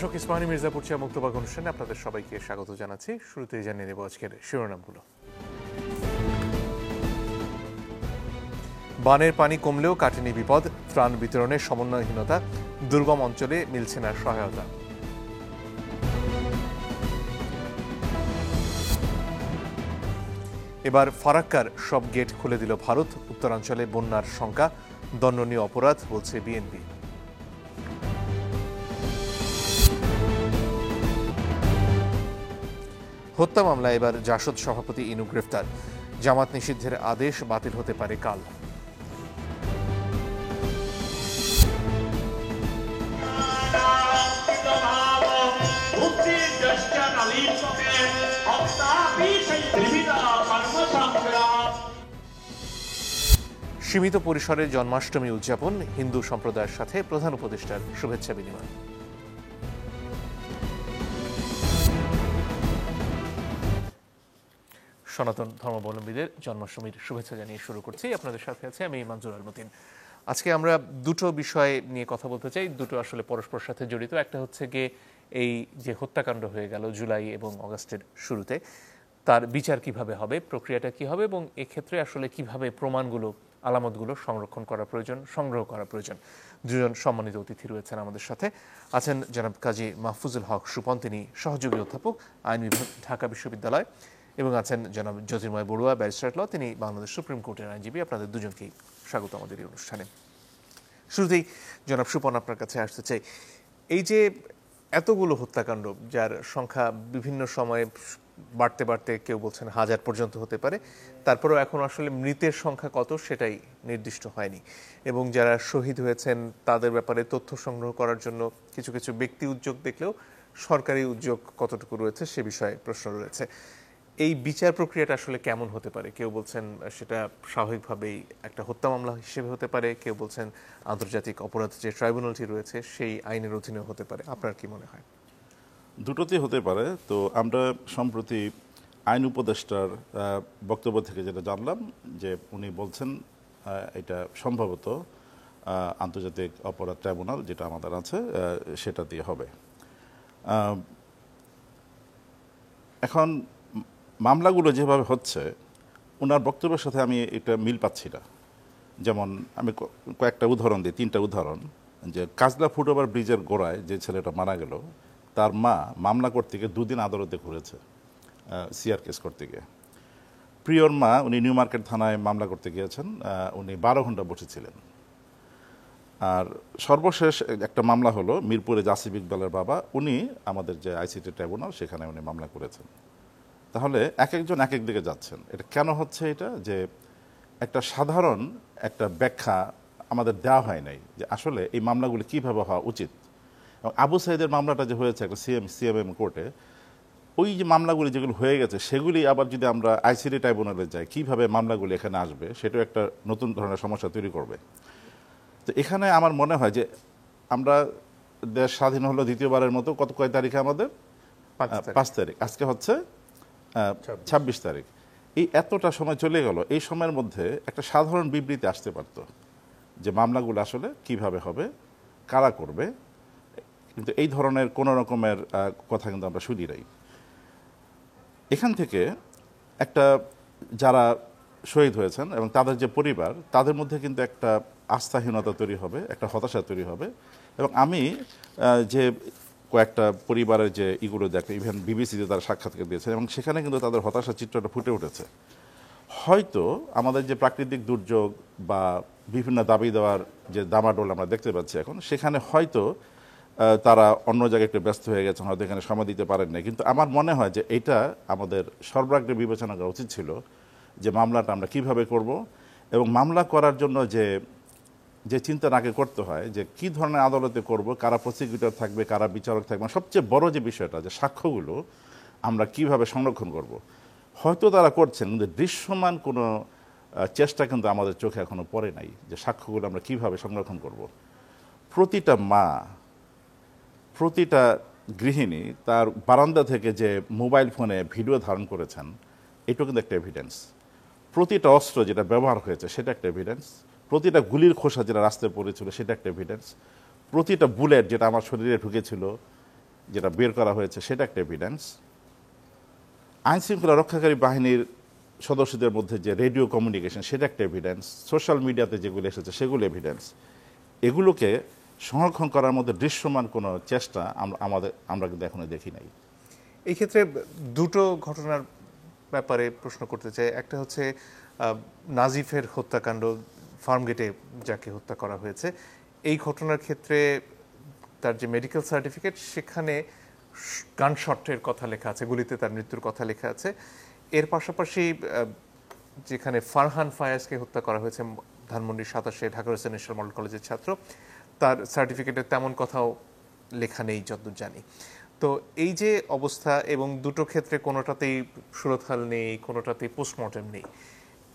দর্শক, ইসমানী মির্জাপুর চা মুক্তবাগ অনুষ্ঠানে আপনাদের সবাইকে স্বাগত জানাচ্ছি। শুরুতেই জানিয়ে দেব আজকের শিরোনামগুলো। বানের পানি কমলেও কাটেনি বিপদ, ত্রাণ বিতরণে সমন্বয়হীনতা, দুর্গম অঞ্চলে মিলছে না সহায়তা। এবার ফারাক্কার সব গেট খুলে দিল ভারত, উত্তরাঞ্চলে বন্যার শঙ্কা, দণ্ডনীয় অপরাধ বলছে বিএনপি। হত্যা মামলায় এবার জাসদ সভাপতি ইনু গ্রেফতার, জামাত নিষিদ্ধের আদেশ বাতিল হতে পারে কাল। সীমিত পরিসরে জন্মাষ্টমী উদযাপন, হিন্দু সম্প্রদায়ের সাথে প্রধান উপদেষ্টার শুভেচ্ছা বিনিময়। সনাতন ধর্মাবলম্বীদের জন্মাষ্টমীর শুভেচ্ছা জানিয়ে শুরু করছি। আপনাদের সাথে আছে আমি মঞ্জুর আল মতিন। আজকে আমরা দুটো বিষয় নিয়ে কথা বলতে চাই, দুটো আসলে পরস্পরের সাথে জড়িত। একটা হচ্ছে গিয়ে এই যে হত্যাকাণ্ড হয়ে গেল জুলাই এবং অগাস্টের শুরুতে, তার বিচার কিভাবে হবে, প্রক্রিয়াটা কি হবে, এবং এক্ষেত্রে আসলে কিভাবে প্রমাণগুলো, আলামতগুলো সংরক্ষণ করা প্রয়োজন, সংগ্রহ করা প্রয়োজন। দুজন সম্মানিত অতিথি রয়েছেন আমাদের সাথে। আছেন জনাব কাজী মাহফুজুল হক সুপন, তিনি সহযোগী অধ্যাপক, আইন বিভাগ, ঢাকা বিশ্ববিদ্যালয়, এবং আছেন জনাব জ্যোতির্ময় বড়ুয়া, ব্যারিস্টার ল, তিনি বাংলাদেশ সুপ্রিম কোর্টের আইনজীবী। আপনাদের দুজনকেই স্বাগত আমাদের এই অনুষ্ঠানে। শুরুতেই জনাব সুপন, আপনার কাছে আসতে চাই। এই যে এতগুলো হত্যাকাণ্ড, যার সংখ্যা বিভিন্ন সময়ে বাড়তে বাড়তে কেউ বলছেন 1000 পর্যন্ত হতে পারে, তারপরেও এখন আসলে মৃতের সংখ্যা কত সেটাই নির্দিষ্ট হয়নি, এবং যারা শহীদ হয়েছেন তাদের ব্যাপারে তথ্য সংগ্রহ করার জন্য কিছু কিছু ব্যক্তি উদ্যোগ দেখলেও সরকারি উদ্যোগ কতটুকু রয়েছে সে বিষয়ে প্রশ্ন রয়েছে। এই বিচার প্রক্রিয়াটা আসলে কেমন হতে পারে? কেউ বলছেন সেটা স্বাভাবিকভাবেই একটা হত্যা মামলা হিসেবে হতে পারে, কেউ বলছেন আন্তর্জাতিক অপরাধ যে ট্রাইব্যুনালটি রয়েছে সেই আইনের অধীনেও হতে পারে। আপনার কি মনে হয়? দুটোতেই হতে পারে। তো আমরা সম্প্রতি আইন উপদেষ্টার বক্তব্য থেকে যেটা জানলাম, যে উনি বলছেন এটা সম্ভবত আন্তর্জাতিক অপরাধ ট্রাইব্যুনাল যেটা আমাদের আছে সেটা দিয়ে হবে। এখন মামলাগুলো যেভাবে হচ্ছে, ওনার বক্তব্যের সাথে আমি এটা মিল পাচ্ছি না। যেমন আমি কয়েকটা উদাহরণ দিই, 3টা উদাহরণ। যে কাজলা ফুটওভার ব্রিজের গোড়ায় যে ছেলেটা মারা গেল, তার মা মামলা করতে গিয়ে 2 দিন আদালতে ঘুরেছে সিআর কেস করতে গিয়ে। প্রিয়র মা, উনি নিউ মার্কেট থানায় মামলা করতে গিয়েছেন, উনি 12 ঘন্টা বসেছিলেন। আর সর্বশেষ একটা মামলা হলো মিরপুরে জাসিব ইকবালের বাবা, উনি আমাদের যে আইসিটি ট্রাইব্যুনাল সেখানে উনি মামলা করেছেন। তাহলে এক একজন এক এক দিকে যাচ্ছেন। এটা কেন হচ্ছে? এটা যে একটা সাধারণ একটা ব্যাখ্যা আমাদের দেওয়া হয় নাই যে আসলে এই মামলাগুলি কীভাবে হওয়া উচিত। এবং আবু সাইদের মামলাটা যে হয়েছে একটা সিএমএম কোর্টে, ওই যে মামলাগুলি যেগুলো হয়ে গেছে সেগুলি আবার যদি আমরা আইসিটি ট্রাইব্যুনালে যাই, কীভাবে মামলাগুলি এখানে আসবে, সেটাও একটা নতুন ধরনের সমস্যা তৈরি করবে। তো এখানে আমার মনে হয় যে আমরা দেশ স্বাধীন হলো দ্বিতীয়বারের মতো, কয় তারিখে আমাদের? 5 তারিখ। আজকে হচ্ছে 26 তারিখ। এই এতটা সময় চলে গেল, এই সময়ের মধ্যে একটা সাধারণ বিবৃতি আসতে পারত যে মামলাগুলো আসলে কিভাবে হবে, কারা করবে, কিন্তু এই ধরনের কোনো রকমের কথা কিন্তু আমরা শুনি নাই। এখান থেকে একটা যারা শহীদ হয়েছেন এবং তাদের যে পরিবার, তাদের মধ্যে কিন্তু একটা আস্থাহীনতা তৈরি হবে, একটা হতাশা তৈরি হবে। এবং আমি যে কয়েকটা পরিবারের যে ইগুলো দেখে, ইভেন বিবিসিতে তারা সাক্ষাৎকার দিয়েছে, এবং সেখানে কিন্তু তাদের হতাশার চিত্রটা ফুটে উঠেছে। হয়তো আমাদের যে প্রাকৃতিক দুর্যোগ বা বিভিন্ন দাবি দেওয়ার যে দামাডোল আমরা দেখতে পাচ্ছি এখন, সেখানে হয়তো তারা অন্য জায়গায় একটু ব্যস্ত হয়ে গেছেন, হয়তো এখানে সময় দিতে পারেন না। কিন্তু আমার মনে হয় যে এটা আমাদের সর্বাগ্রে বিবেচনা করা উচিত ছিল যে মামলাটা আমরা কিভাবে করব, এবং মামলা করার জন্য যে চিন্তা আগে করতে হয় যে কি ধরনের আদালতে করব, কারা প্রসিকিউটর থাকবে, কারা বিচারক থাকবে, সবচেয়ে বড় যে বিষয়টা যে সাক্ষ্যগুলো আমরা কিভাবে সংরক্ষণ করব। হয়তো তারা করছেন, কিন্তু দৃশ্যমান কোনো চেষ্টা কিন্তু আমাদের চোখে এখনো পড়ে নাই যে সাক্ষ্যগুলো আমরা কিভাবে সংরক্ষণ করব। প্রতিটা মা, প্রতিটা গৃহিণী তার বারান্দা থেকে যে মোবাইল ফোনে ভিডিও ধারণ করেছেন, এটাও কিন্তু একটা এভিডেন্স। প্রতিটা অস্ত্র যেটা ব্যবহার হয়েছে সেটা একটা এভিডেন্স। প্রতিটা গুলির খোসা যেটা রাস্তায় পড়েছিল সেটা একটা এভিডেন্স। প্রতিটা বুলেট যেটা আমার শরীরে ঢুকেছিল যেটা বের করা হয়েছে সেটা একটা এভিডেন্স, আইন শৃঙ্খলা রক্ষাকারী বাহিনীর সদস্যদের মধ্যে যে রেডিও কমিউনিকেশন সেটা একটা এভিডেন্স, সোশ্যাল মিডিয়াতে যেগুলো এসেছে সেগুলো এভিডেন্স। এগুলোকে সংরক্ষণ করার মধ্যে দৃশ্যমান কোনো চেষ্টা আমরা কিন্তু এখনো দেখি নাই। এই ক্ষেত্রে দুটো ঘটনার ব্যাপারে প্রশ্ন করতে চাই। একটা হচ্ছে নাজিফের হত্যাকাণ্ড, ফার্মগেটে যাকে হত্যা করা হয়েছে, এই ঘটনার ক্ষেত্রে তার যে মেডিকেল সার্টিফিকেট সেখানে গানশটের কথা লেখা আছে, গুলিতে তার মৃত্যুর কথা লেখা আছে। এর পাশাপাশি যেখানে ফারহান ফায়াজকে হত্যা করা হয়েছে ধানমন্ডির 27-এ ঢাকা ন্যাশনাল মডেল কলেজের ছাত্র, তার সার্টিফিকেটে তেমন কথাও লেখা নেই যতদূর জানি। তো এই যে অবস্থা, এবং দুটো ক্ষেত্রে কোনোটাতেই সুরতহাল নেই, কোনোটাতেই পোস্টমর্টেম নেই,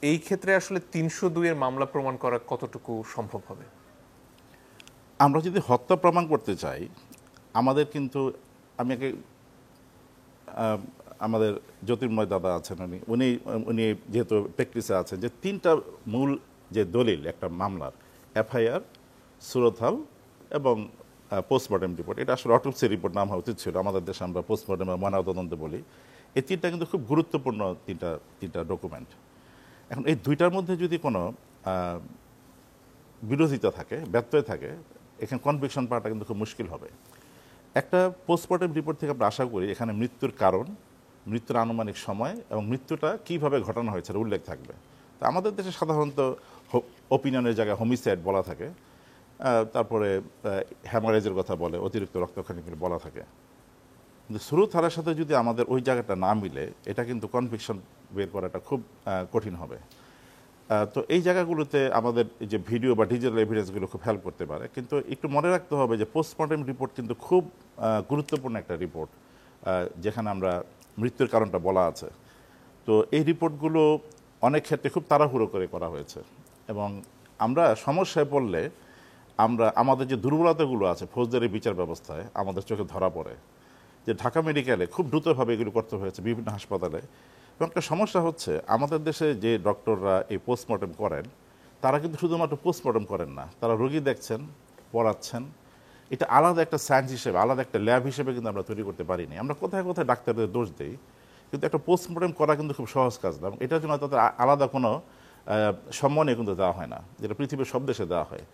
এই ক্ষেত্রে আসলে 302-এর মামলা প্রমাণ করা কতটুকু সম্ভব হবে? আমরা যদি হত্যা প্রমাণ করতে চাই, আমাদের কিন্তু আমাদের জ্যোতির্ময় দাদা আছেন, উনি যেহেতু প্র্যাকটিসে আছেন, যে তিনটা মূল যে দলিল একটা মামলার, এফআইআর, সুরতহাল এবং পোস্টমর্টেম রিপোর্ট, এটা আসলে অটোপসি রিপোর্ট নাম হওয়া উচিত ছিল, আমাদের দেশে আমরা পোস্টমর্টেম বা ময়নাতদন্ত বলি। এই তিনটা কিন্তু খুব গুরুত্বপূর্ণ তিনটা ডকুমেন্ট। এখন এই দুইটার মধ্যে যদি কোনো বিরোধিতা থাকে, ব্যত্যয় থাকে, এখানে কনভিকশন পাওয়াটা কিন্তু খুব মুশকিল হবে। একটা পোস্টমর্টেম রিপোর্ট থেকে আমরা আশা করি এখানে মৃত্যুর কারণ, মৃত্যুর আনুমানিক সময় এবং মৃত্যুটা কিভাবে ঘটানো হয়েছে উল্লেখ থাকবে। তো আমাদের দেশে সাধারণত ওপিনিয়নের জায়গায় হোমিসাইড বলা থাকে, তারপরে হ্যামারেজের কথা বলে, অতিরিক্ত রক্তক্ষরণ বলা থাকে। কিন্তু সুরতহালের সাথে যদি আমাদের ওই জায়গাটা না মিলে, এটা কিন্তু কনভিকশন বের করাটা খুব কঠিন হবে। তো এই জায়গাগুলোতে আমাদের যে ভিডিও বা ডিজিটাল এভিডেন্সগুলো খুব হেল্প করতে পারে। কিন্তু একটু মনে রাখতে হবে যে পোস্টমর্টেম রিপোর্ট কিন্তু খুব গুরুত্বপূর্ণ একটা রিপোর্ট, যেখানে আমরা মৃত্যুর কারণটা বলা আছে। তো এই রিপোর্টগুলো অনেক ক্ষেত্রে খুব তাড়াহুড়ো করে করা হয়েছে, এবং আমরা সমস্যায় পড়লে আমাদের যে দুর্বলতাগুলো আছে ফৌজদারি বিচার ব্যবস্থায় আমাদের চোখে ধরা পড়ে, যে ঢাকা মেডিকেলে খুব দ্রুতভাবে এগুলো করতে হয়েছে বিভিন্ন হাসপাতালে। এবং একটা সমস্যা হচ্ছে, আমাদের দেশে যে ডক্টররা এই পোস্টমর্টেম করেন, তারা কিন্তু শুধুমাত্র পোস্টমর্টেম করেন না, তারা রোগী দেখছেন, পড়াচ্ছেন। এটা আলাদা একটা সায়েন্স হিসেবে, আলাদা একটা ল্যাব হিসেবে কিন্তু আমরা তৈরি করতে পারিনি। আমরা কোথায় কোথায় ডাক্তারদের দোষ দিই, কিন্তু একটা পোস্টমর্টেম করা কিন্তু খুব সহজ কাজ না, এবং এটার জন্য তাদের আলাদা কোনো সম্মানই কিন্তু দেওয়া হয় না, যেটা পৃথিবীর সব দেশে দেওয়া হয়।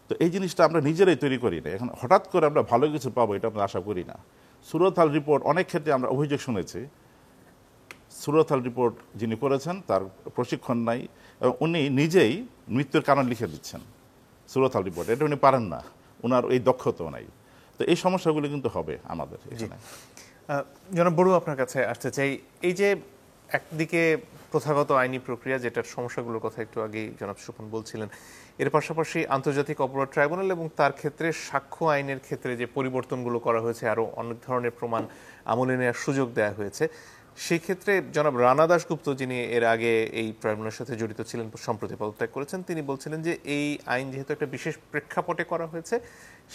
তো এই জিনিসটা আমরা নিজেরাই তৈরি করি না। এখন হঠাৎ করে আমরা ভালো কিছু পাবো এটা আমরা আশা করি না। সুরতহাল রিপোর্ট, অনেক ক্ষেত্রে আমরা অভিযোগ শুনেছি, সুরতহাল রিপোর্ট যিনি করেছেন তার প্রশিক্ষণ নাই, এবং উনি নিজেই মৃত্যুর কারণ লিখে দিচ্ছেন সুরতহাল রিপোর্ট, এটা উনি পারেন না, ওনার এই দক্ষতাও নাই। তো এই সমস্যাগুলো কিন্তু হবে আমাদের এখানে। জনাব বড়ুয়া, আপনার কাছে আসতে চাই। এই যে একদিকে প্রথাগত আইনি প্রক্রিয়া, যেটার সমস্যাগুলোর কথা একটু আগেই জনাব সুপন বলছিলেন, এর পাশাপাশি আন্তর্জাতিক অপরাধ ট্রাইব্যুনাল এবং তার ক্ষেত্রে সাক্ষ্য আইনের ক্ষেত্রে যে পরিবর্তনগুলো করা হয়েছে, আরও অনেক ধরনের প্রমাণ আমলে নেওয়ার সুযোগ দেওয়া হয়েছে, সেই ক্ষেত্রে জনাব রানা দাশগুপ্ত, যিনি এর আগে এই ট্রাইব্যুনালের সাথে জড়িত ছিলেন, সম্প্রতি পদত্যাগ করেছেন, তিনি বলছিলেন যে এই আইন যেহেতু একটা বিশেষ প্রেক্ষাপটে করা হয়েছে,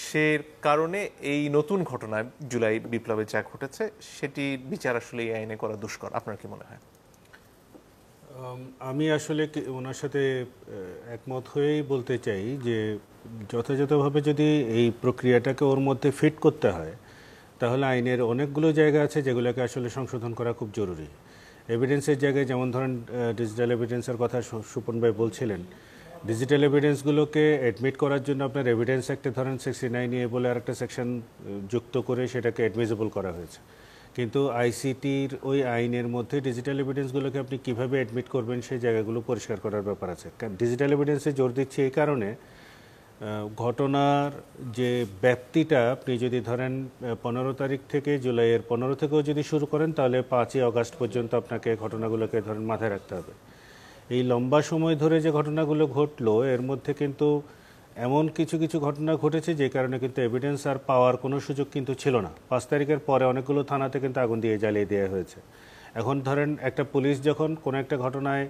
সে কারণে এই নতুন ঘটনায় জুলাই বিপ্লবে যা ঘটেছে সেটির বিচার আসলে এই আইনে করা দুষ্কর। আপনার কি মনে হয়? আমি আসলে ওনার সাথে একমত হয়েই বলতে চাই যে যথাযথভাবে যদি এই প্রক্রিয়াটাকে ওর মধ্যে ফিট করতে হয়, তাহলে আইনের অনেকগুলো জায়গা আছে যেগুলোকে আসলে সংশোধন করা খুব জরুরি। এভিডেন্সের জায়গায়, যেমন ধরেন ডিজিটাল এভিডেন্সের কথা সুপন ভাই বলছিলেন, ডিজিটাল এভিডেন্সগুলোকে অ্যাডমিট করার জন্য আপনার এভিডেন্স অ্যাক্টে ধরেন 69A বলে আরেকটা সেকশন যুক্ত করে সেটাকে অ্যাডমিসেবল করা হয়েছে। কিন্তু আইসিটির ওই আইনের মধ্যে ডিজিটাল এভিডেন্সগুলোকে আপনি কীভাবে অ্যাডমিট করবেন সেই জায়গাগুলো পরিষ্কার করার ব্যাপার আছে। ডিজিটাল এভিডেন্সে জোর দিচ্ছি এই কারণে, ঘটনার যে ব্যাপ্তিটা আপনি যদি ধরেন 15 তারিখ থেকে জুলাইয়ের 15 থেকেও যদি শুরু করেন, তাহলে 5ই আগস্ট পর্যন্ত আপনাকে ঘটনাগুলোকে ধরেন মাথায় রাখতে হবে। এই লম্বা সময় ধরে যে ঘটনাগুলো ঘটলো, এর মধ্যে কিন্তু এমন কিছু কিছু ঘটনা ঘটেছে যে কারণে কিন্তু এভিডেন্স আর পাওয়ার কোনো সুযোগ কিন্তু ছিল না। 5 তারিখের পরে অনেকগুলো থানাতে কিন্তু আগুন দিয়ে জ্বালিয়ে দেওয়া হয়েছে। এখন ধরেন একটা পুলিশ যখন কোনো একটা ঘটনায়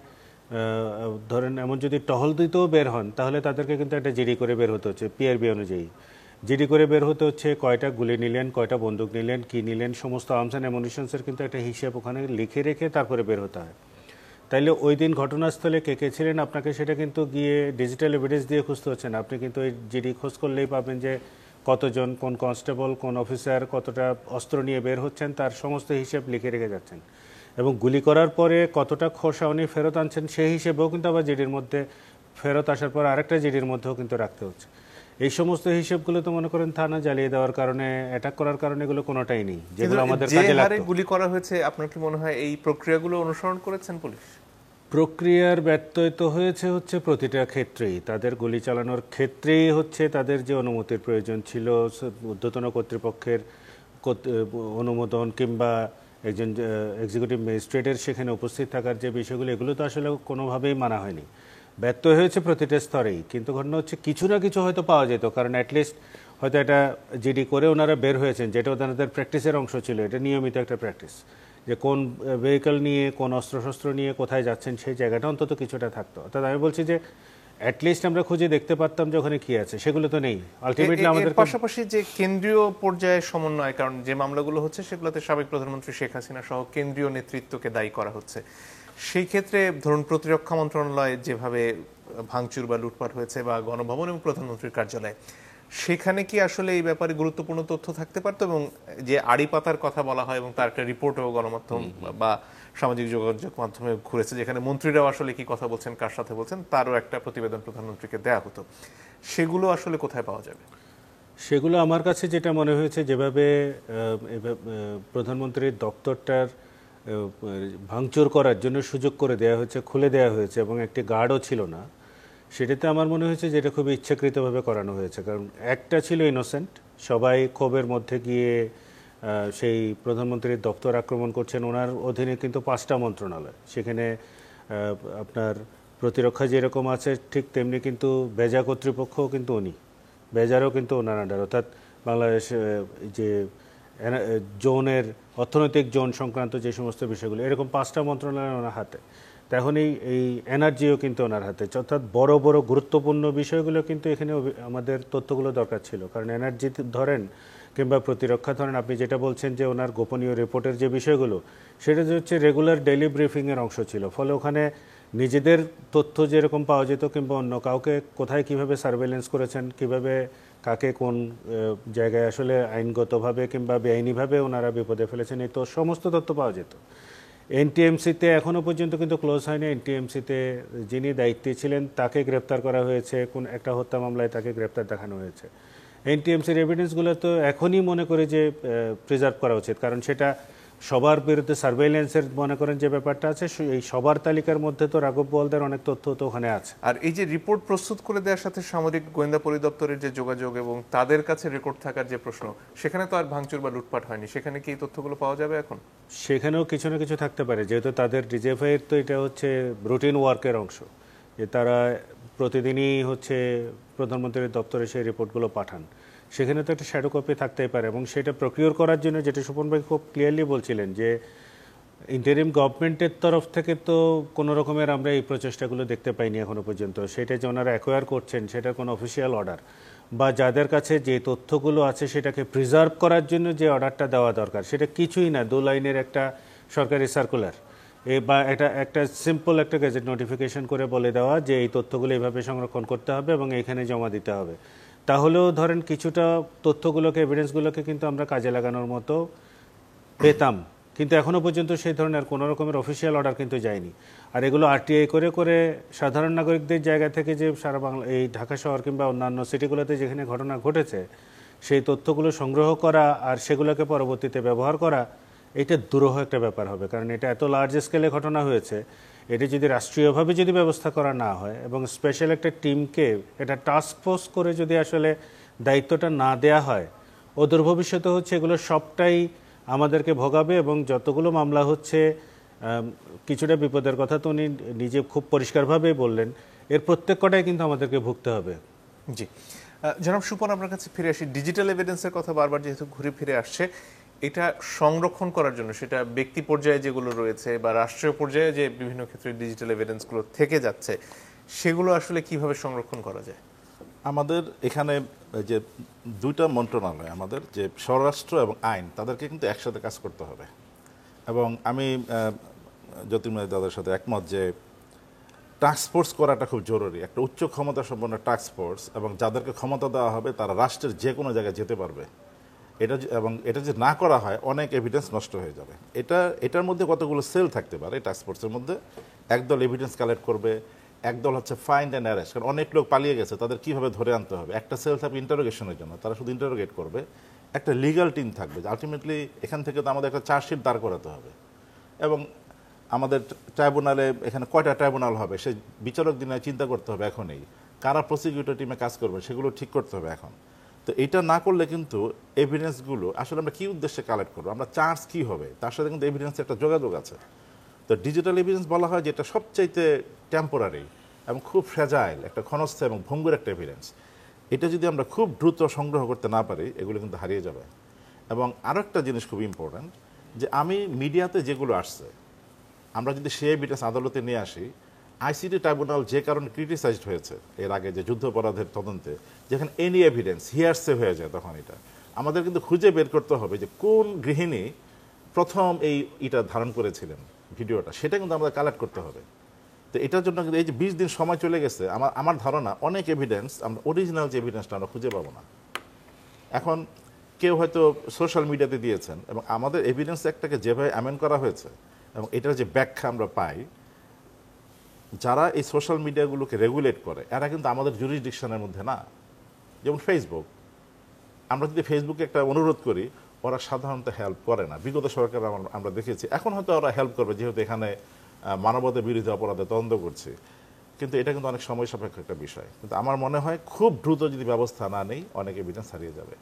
ধরেন এমন যদি টহল দিতেও বের হন, তাহলে তাদেরকে কিন্তু একটা জিডি করে বের হতে হচ্ছে, পিআরবি অনুযায়ী জিডি করে বের হতে হচ্ছে, কয়টা গুলি নিলেন, কয়টা বন্দুক নিলেন, কি নিলেন, সমস্ত আর্মস অ্যান্ড অ্যামুনিশনসের কিন্তু একটা হিসাব ওখানে লিখে রেখে তারপরে বের হতে হয়। তাইলে ওই দিন ঘটনাস্থলে কে কে ছিলেন আপনাকে সেটা কিন্তু গিয়ে ডিজিটাল এভিডেন্স দিয়ে খুঁজতে হচ্ছে না। আপনি কিন্তু ওই জিডি খোঁজ করলেই পাবেন যে কতজন, কোন কনস্টেবল, কোন অফিসার কতটা অস্ত্র নিয়ে বের হচ্ছেন তার সমস্ত হিসেব লিখে রেখে যাচ্ছেন, এবং গুলি করার পরে কতটা খোসা উনি ফেরত আনছেন সেই হিসেবেও কিন্তু আবার জিডির মধ্যে ফেরত আসার পর আরেকটা জিডির মধ্যেও কিন্তু রাখতে হচ্ছে। এই সমস্ত হিসেবগুলো তো মনে করেন থানা জ্বালিয়ে দেওয়ার কারণে, অ্যাটাক করার কারণে এগুলো কোনোটাই নেই যেগুলো আমাদের কাজে লাগতো। গুলি করা হয়েছে, আপনার কি মনে হয় এই প্রক্রিয়াগুলো অনুসরণ করেছেন পুলিশ? প্রক্রিয়ার ব্যত্যয় তো হচ্ছে প্রতিটা ক্ষেত্রেই, তাদের গুলি চালানোর ক্ষেত্রেই হচ্ছে তাদের যে অনুমতির প্রয়োজন ছিল, ঊর্ধ্বতন কর্তৃপক্ষের অনুমোদন কিংবা একজন এক্সিকিউটিভ ম্যাজিস্ট্রেটের সেখানে উপস্থিত থাকার যে বিষয়গুলো, এগুলো তো আসলে কোনোভাবেই মানা হয়নি। ব্যত্যয় হয়েছে প্রতিটা স্তরেই, কিন্তু ঘটনা হচ্ছে কিছু না কিছু হয়তো পাওয়া যেত, কারণ অ্যাটলিস্ট হয়তো এটা জিডি করে ওনারা বের হয়েছেন, যেটা ওনাদের প্র্যাকটিসের অংশ ছিল, এটা নিয়মিত একটা প্র্যাকটিস, যে কোন ভেহিকল নিয়ে, কোন অস্ত্রশস্ত্র নিয়ে কোথায় যাচ্ছেন সেই জায়গাটা অন্তত কিছুটা থাকতো। অর্থাৎ আমি বলছি যে অ্যাটলিস্ট আমরা খুঁজে দেখতে পারতাম যে ওখানে কি আছে, সেগুলো তো নেই। আলটিমেটলি আমাদের পাশাপাশি যে কেন্দ্রীয় পর্যায়ে সমন্বয়, কারণ যে মামলাগুলো হচ্ছে সেগুলোতে সাবেক প্রধানমন্ত্রী শেখ হাসিনা সহ কেন্দ্রীয় নেতৃত্বকে দায়ী করা হচ্ছে, সেই ক্ষেত্রে ধরুন প্রতিরক্ষা মন্ত্রণালয়ে যেভাবে ভাঙচুর বা লুটপাট হয়েছে বা গণভবন এবং প্রধানমন্ত্রীর কার্যালয়, সেখানে কি আসলে এই ব্যাপারে গুরুত্বপূর্ণ তথ্য থাকতে পারতো? এবং যে আড়ি পাতার কথা বলা হয় এবং তার একটা রিপোর্টও গণমাধ্যম বা সামাজিক যোগাযোগ মাধ্যমে ঘুরেছে, যেখানে মন্ত্রীরাও আসলে কি কথা বলছেন, কার সাথে বলছেন, তারও একটা প্রতিবেদন প্রধানমন্ত্রীকে দেয়া হতো, সেগুলো আসলে কোথায় পাওয়া যাবে? সেগুলো আমার কাছে যেটা মনে হয়েছে, যেভাবে প্রধানমন্ত্রীর দপ্তরটার ভাঙচুর করার জন্য সুযোগ করে দেওয়া হয়েছে, খুলে দেওয়া হয়েছে এবং একটি গার্ডও ছিল না, সেটাতে আমার মনে হয়েছে যে এটা খুবই ইচ্ছাকৃতভাবে করানো হয়েছে। কারণ একটা ছিল ইনোসেন্ট, সবাই ক্ষোভের মধ্যে গিয়ে সেই প্রধানমন্ত্রীর দপ্তর আক্রমণ করছেন। ওনার অধীনে কিন্তু 5টা মন্ত্রণালয়, সেখানে আপনার প্রতিরক্ষা যেরকম আছে ঠিক তেমনি কিন্তু বেজা কর্তৃপক্ষও কিন্তু উনি, বেজারও কিন্তু ওনার আন্ডার, অর্থাৎ বাংলাদেশ যে জোনের অর্থনৈতিক জোন সংক্রান্ত যে সমস্ত বিষয়গুলো, এরকম 5টা মন্ত্রণালয় ওনার হাতে। তখন এই এনার্জিও কিন্তু ওনার হাতে, অর্থাৎ বড় বড় গুরুত্বপূর্ণ বিষয়গুলো কিন্তু এখানে আমাদের তথ্যগুলো দরকার ছিল। কারণ এনার্জি ধরেন কিংবা প্রতিরক্ষা ধরেন, আপনি যেটা বলছেন যে ওনার গোপনীয় রিপোর্টের যে বিষয়গুলো, সেটা হচ্ছে রেগুলার ডেইলি ব্রিফিংয়ের অংশ ছিল। ফলে ওখানে নিজেদের তথ্য যেরকম পাওয়া যেত কিংবা অন্য কাউকে কোথায় কিভাবে সার্ভেলেন্স করেছেন, কিভাবে কাকে কোন জায়গায় আসলে আইনগতভাবে কিংবা বেআইনিভাবে ওনারা বিপদে ফেলেছেন, এই তো সমস্ত তথ্য পাওয়া যেত। এনটিএমসিতে এখনও পর্যন্ত কিন্তু ক্লোজ হয়নি। এনটিএমসিতে যিনি দায়িত্বে ছিলেন তাকে গ্রেপ্তার করা হয়েছে, কোন একটা হত্যা মামলায় তাকে গ্রেপ্তার দেখানো হয়েছে। এনটিএমসির এভিডেন্সগুলো তো এখনই মনে করে যে প্রিজার্ভ করা উচিত, কারণ সেটা সবার বিরুদ্ধে সার্ভেইলেন্সের মনে করেন যে ব্যাপারটা আছে, এই সবার তালিকার মধ্যে তো রাঘব বোয়ালদের অনেক তথ্য তো ওখানে আছে। আর এই যে রিপোর্ট প্রস্তুত করে দেওয়ার সাথে সামরিক গোয়েন্দা পরিদপ্তরের যে যোগাযোগ এবং তাদের কাছে রেকর্ড থাকার যে প্রশ্ন, সেখানে তো আর ভাঙচুর বা লুটপাট হয়নি, সেখানে কি এই তথ্যগুলো পাওয়া যাবে এখন? সেখানেও কিছু না কিছু থাকতে পারে, যেহেতু তাদের ডিজিএফআইয়ের তো এটা হচ্ছে রুটিন ওয়ার্কের অংশ, যে তারা প্রতিদিনই হচ্ছে প্রধানমন্ত্রীর দপ্তরে সেই রিপোর্টগুলো পাঠান। সেখানে তো একটা শ্যাডো কপি থাকতেই পারে, এবং সেটা প্রকিউর করার জন্য যেটা সুপন ভাই খুব ক্লিয়ারলি বলছিলেন যে ইন্টারিম গভর্নমেন্টের তরফ থেকে তো কোনো রকমের আমরা এই প্রচেষ্টাগুলো দেখতে পাইনি এখনো পর্যন্ত। সেটা যে ওনারা অ্যাকোয়ার করছেন সেটার কোনো অফিসিয়াল অর্ডার বা যাদের কাছে যে তথ্যগুলো আছে সেটাকে প্রিজার্ভ করার জন্য যে অর্ডারটা দেওয়া দরকার, সেটা কিছুই না, 2 লাইনের একটা সরকারি সার্কুলার বা একটা সিম্পল একটা গেজেট নোটিফিকেশন করে বলে দেওয়া যে এই তথ্যগুলো এইভাবে সংরক্ষণ করতে হবে এবং এইখানে জমা দিতে হবে। তাহলেও ধরেন কিছুটা তথ্যগুলোকে, এভিডেন্সগুলোকে কিন্তু আমরা কাজে লাগানোর মতো পেতাম, কিন্তু এখনও পর্যন্ত সেই ধরনের কোনো রকমের অফিসিয়াল অর্ডার কিন্তু যায়নি। আর এগুলো আরটিআই করে করে সাধারণ নাগরিকদের জায়গা থেকে যে সারা বাংলা, এই ঢাকা শহর কিংবা অন্যান্য সিটিগুলোতে যেখানে ঘটনা ঘটেছে সেই তথ্যগুলো সংগ্রহ করা আর সেগুলোকে পরবর্তীতে ব্যবহার করা, এটা দুরূহ একটা ব্যাপার হবে। কারণ এটা এত লার্জ স্কেলে ঘটনা হয়েছে, এটি যদি রাষ্ট্রীয়ভাবে যদি ব্যবস্থা করা না হয় এবং স্পেশাল একটা টিমকে এটা টাস্ক ফোর্স করে যদি আসলে দায়িত্বটা না দেয়া হয়, অদূর ভবিষ্যতে হচ্ছে এগুলো সবটাই আমাদেরকে ভোগাবে। এবং যতগুলো মামলা হচ্ছে, কিছুটা বিপদের কথা তো উনি নিজে খুব পরিষ্কারভাবেই বললেন, এর প্রত্যেক কটাই কিন্তু আমাদেরকে ভুগতে হবে। জি, জনাব সুপন, আপনার কাছে ফিরে আসি। ডিজিটাল এভিডেন্সের কথা বারবার যেহেতু ঘুরে ফিরে আসছে, এটা সংরক্ষণ করার জন্য সেটা ব্যক্তি পর্যায়ে যেগুলো রয়েছে বা রাষ্ট্রীয় পর্যায়ে যে বিভিন্ন ক্ষেত্রে ডিজিটাল এভিডেন্সগুলো থেকে যাচ্ছে, সেগুলো আসলে কিভাবে সংরক্ষণ করা যায়? আমাদের এখানে যে 2টা মন্ত্রণালয়, আমাদের যে স্বরাষ্ট্র এবং আইন, তাদেরকে কিন্তু একসাথে কাজ করতে হবে। এবং আমি জ্যোতির্ময় দাদার সাথে একমত যে টাস্ক ফোর্স করাটা খুব জরুরি, একটা উচ্চ ক্ষমতা সম্পন্ন টাস্ক ফোর্স, এবং যাদেরকে ক্ষমতা দেওয়া হবে তারা রাষ্ট্রের যে কোনো জায়গায় যেতে পারবে। এবং এটা যে না করা হয় অনেক এভিডেন্স নষ্ট হয়ে যাবে। এটার মধ্যে কতগুলো সেল থাকতে পারে টাস্ক ফোর্সের মধ্যে। একদল এভিডেন্স কালেক্ট করবে, একদল হচ্ছে ফাইন্ড অ্যান্ড অ্যারেস্ট, কারণ অনেক লোক পালিয়ে গেছে, তাদের কিভাবে ধরে আনতে হবে। একটা সেল থাকবে ইন্টারোগেশনের জন্য, তারা শুধু ইন্টারোগেট করবে। একটা লিগাল টিম থাকবে, আলটিমেটলি এখান থেকে তো আমাদের একটা চার্জশিট দাঁড় করাতে হবে। এবং আমাদের ট্রাইব্যুনালে এখানে কয়টা ট্রাইব্যুনাল হবে সেই বিচারক দিনে চিন্তা করতে হবে এখনই। কারা প্রসিকিউটর টিমে কাজ করবে সেগুলো ঠিক করতে হবে এখন। তো এটা না করলে কিন্তু এভিডেন্সগুলো আসলে আমরা কি উদ্দেশ্যে কালেক্ট করবো, আমরা চার্জ কি হবে তার সাথে কিন্তু এভিডেন্সের একটা যোগাযোগ আছে। তো ডিজিটাল এভিডেন্স বলা হয় যেটা সবচাইতে টেম্পোরারি এবং খুব ফ্রেজাইল, একটা ক্ষণস্থায়ী এবং ভঙ্গুর একটা এভিডেন্স। এটা যদি আমরা খুব দ্রুত সংগ্রহ করতে না পারি এগুলো কিন্তু হারিয়ে যাবে। এবং আরও একটা জিনিস খুব ইম্পর্ট্যান্ট, যে আমি মিডিয়াতে যেগুলো আসছে আমরা যদি সেই এভিডেন্স আদালতে নিয়ে আসি, আইসিটি ট্রাইব্যুনাল যে কারণে ক্রিটিসাইজড হয়েছে এর আগে যে যুদ্ধাপরাধের তদন্তে, যেখানে এনি এভিডেন্স হিয়ারসে হয়ে যায়, তখন এটা আমাদের কিন্তু খুঁজে বের করতে হবে যে কোন গৃহিণী প্রথম এটা ধারণ করেছিলেন ভিডিওটা, সেটা কিন্তু আমাদের কালেক্ট করতে হবে। তো এটার জন্য কিন্তু এই যে 20 দিন সময় চলে গেছে, আমার ধারণা অনেক এভিডেন্স আমরা অরিজিনাল যে এভিডেন্সটা আমরা খুঁজে পাবো না। এখন কেউ হয়তো সোশ্যাল মিডিয়াতে দিয়েছেন, এবং আমাদের এভিডেন্স একটাকে যেভাবে অ্যামেন্ড করা হয়েছে এবং এটার যে ব্যাখ্যা আমরা পাই, যারা এই সোশ্যাল মিডিয়াগুলোকে রেগুলেট করে এরা কিন্তু আমাদের জুরিসডিকশনের মধ্যে না। যেমন ফেসবুক, আমরা যদি ফেসবুকে একটা অনুরোধ করি ওরা সাধারণত হেল্প করে না, বিগত সরকার আমরা দেখেছি। এখন হয়তো ওরা হেল্প করবে যেহেতু এখানে মানবতার বিরোধী অপরাধে তদন্ত করছে, কিন্তু এটা কিন্তু অনেক সময় সাপেক্ষ একটা বিষয়। কিন্তু আমার মনে হয় খুব দ্রুত যদি ব্যবস্থা না নেই অনেক এভিডেন্স হারিয়ে যাবে।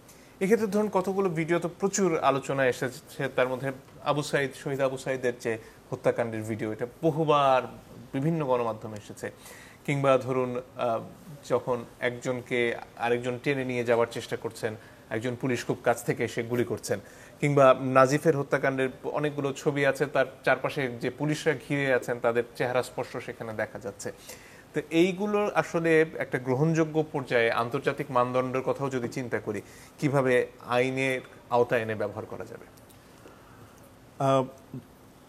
এক্ষেত্রে ধরুন কতগুলো ভিডিও তো প্রচুর আলোচনায় এসেছে, তার মধ্যে শহীদ আবু সাইদের যে হত্যাকাণ্ডের ভিডিও, এটা বহুবার বিভিন্ন গণমাধ্যমে এসেছে। কিংবা ধরুন যখন একজনকে আরেকজন টেনে নিয়ে যাওয়ার চেষ্টা করছেন, একজন পুলিশ খুব কাছ থেকে এসে গুলি করছেন। কিংবা নাজিফের হত্যাকাণ্ডের অনেকগুলো ছবি আছে, তার চারপাশে যে পুলিশরা ঘিরে আছেন তাদের চেহারা স্পষ্ট সেখানে দেখা যাচ্ছে। তো এইগুলো আসলে একটা গ্রহণযোগ্য পর্যায়ে আন্তর্জাতিক মানদণ্ডের কথাও যদি চিন্তা করি, কিভাবে আইনের আওতায় এনে ব্যবহার করা যাবে?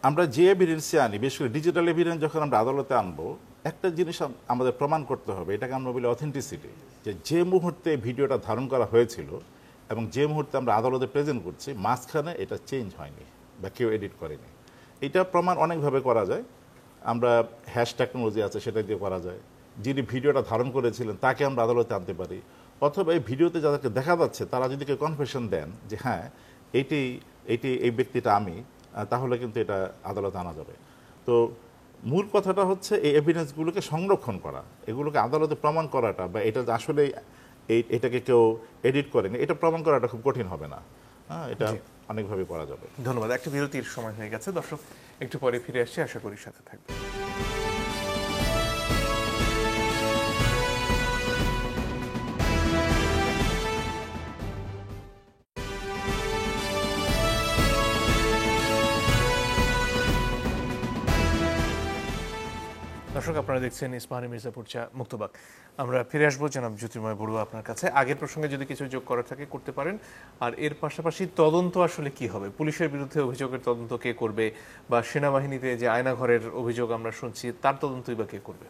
আমরা যে এভিডেন্সে আনি, বিশেষ করে ডিজিটাল এভিডেন্স যখন আমরা আদালতে আনবো, একটা জিনিস আমাদের প্রমাণ করতে হবে, এটাকে আমরা বলি অথেন্টিসিটি, যে মুহূর্তে ভিডিওটা ধারণ করা হয়েছিল এবং যে মুহূর্তে আমরা আদালতে প্রেজেন্ট করছি মাঝখানে এটা চেঞ্জ হয়নি বা কেউ এডিট করেনি। এটা প্রমাণ অনেকভাবে করা যায়। আমরা হ্যাশ টেকনোলজি আছে সেটা দিয়ে করা যায়। যিনি ভিডিওটা ধারণ করেছিলেন তাকে আমরা আদালতে আনতে পারি, অথবা এই ভিডিওতে যাদেরকে দেখা যাচ্ছে তারা যদি কেউ কনফেশন দেন যে হ্যাঁ এই ব্যক্তিটা আমি, তাহলে কিন্তু এটা আদালতে আনা যাবে। তো মূল কথাটা হচ্ছে এই এভিডেন্সগুলোকে সংরক্ষণ করা, এগুলোকে আদালতে প্রমাণ করাটা, বা এটা আসলে এটাকে কেউ এডিট করেনি এটা প্রমাণ করাটা খুব কঠিন হবে না। এটা অনেকভাবে করা যাবে। ধন্যবাদ। একটা বিরতির সময় হয়ে গেছে দর্শক, একটু পরে ফিরে আসছি, আশা করি সাথে থাকবে। দর্শক, আপনারা দেখছেন ইস্পাহানি মির্জাপুর চা মুক্তবাগ। আমরা ফিরে আসবো জনাব জ্যোতির্ময় বড়ুয়া আপনার কাছে। আগের প্রসঙ্গে যদি কিছু যোগ করার থাকে করতে পারেন। আর এর পাশাপাশি তদন্ত আসলে কি হবে, পুলিশের বিরুদ্ধে অভিযোগের তদন্ত কে করবে, বা সেনাবাহিনীতে যে আয়নাঘরের অভিযোগ আমরা শুনছি তার তদন্তই বা কে করবে?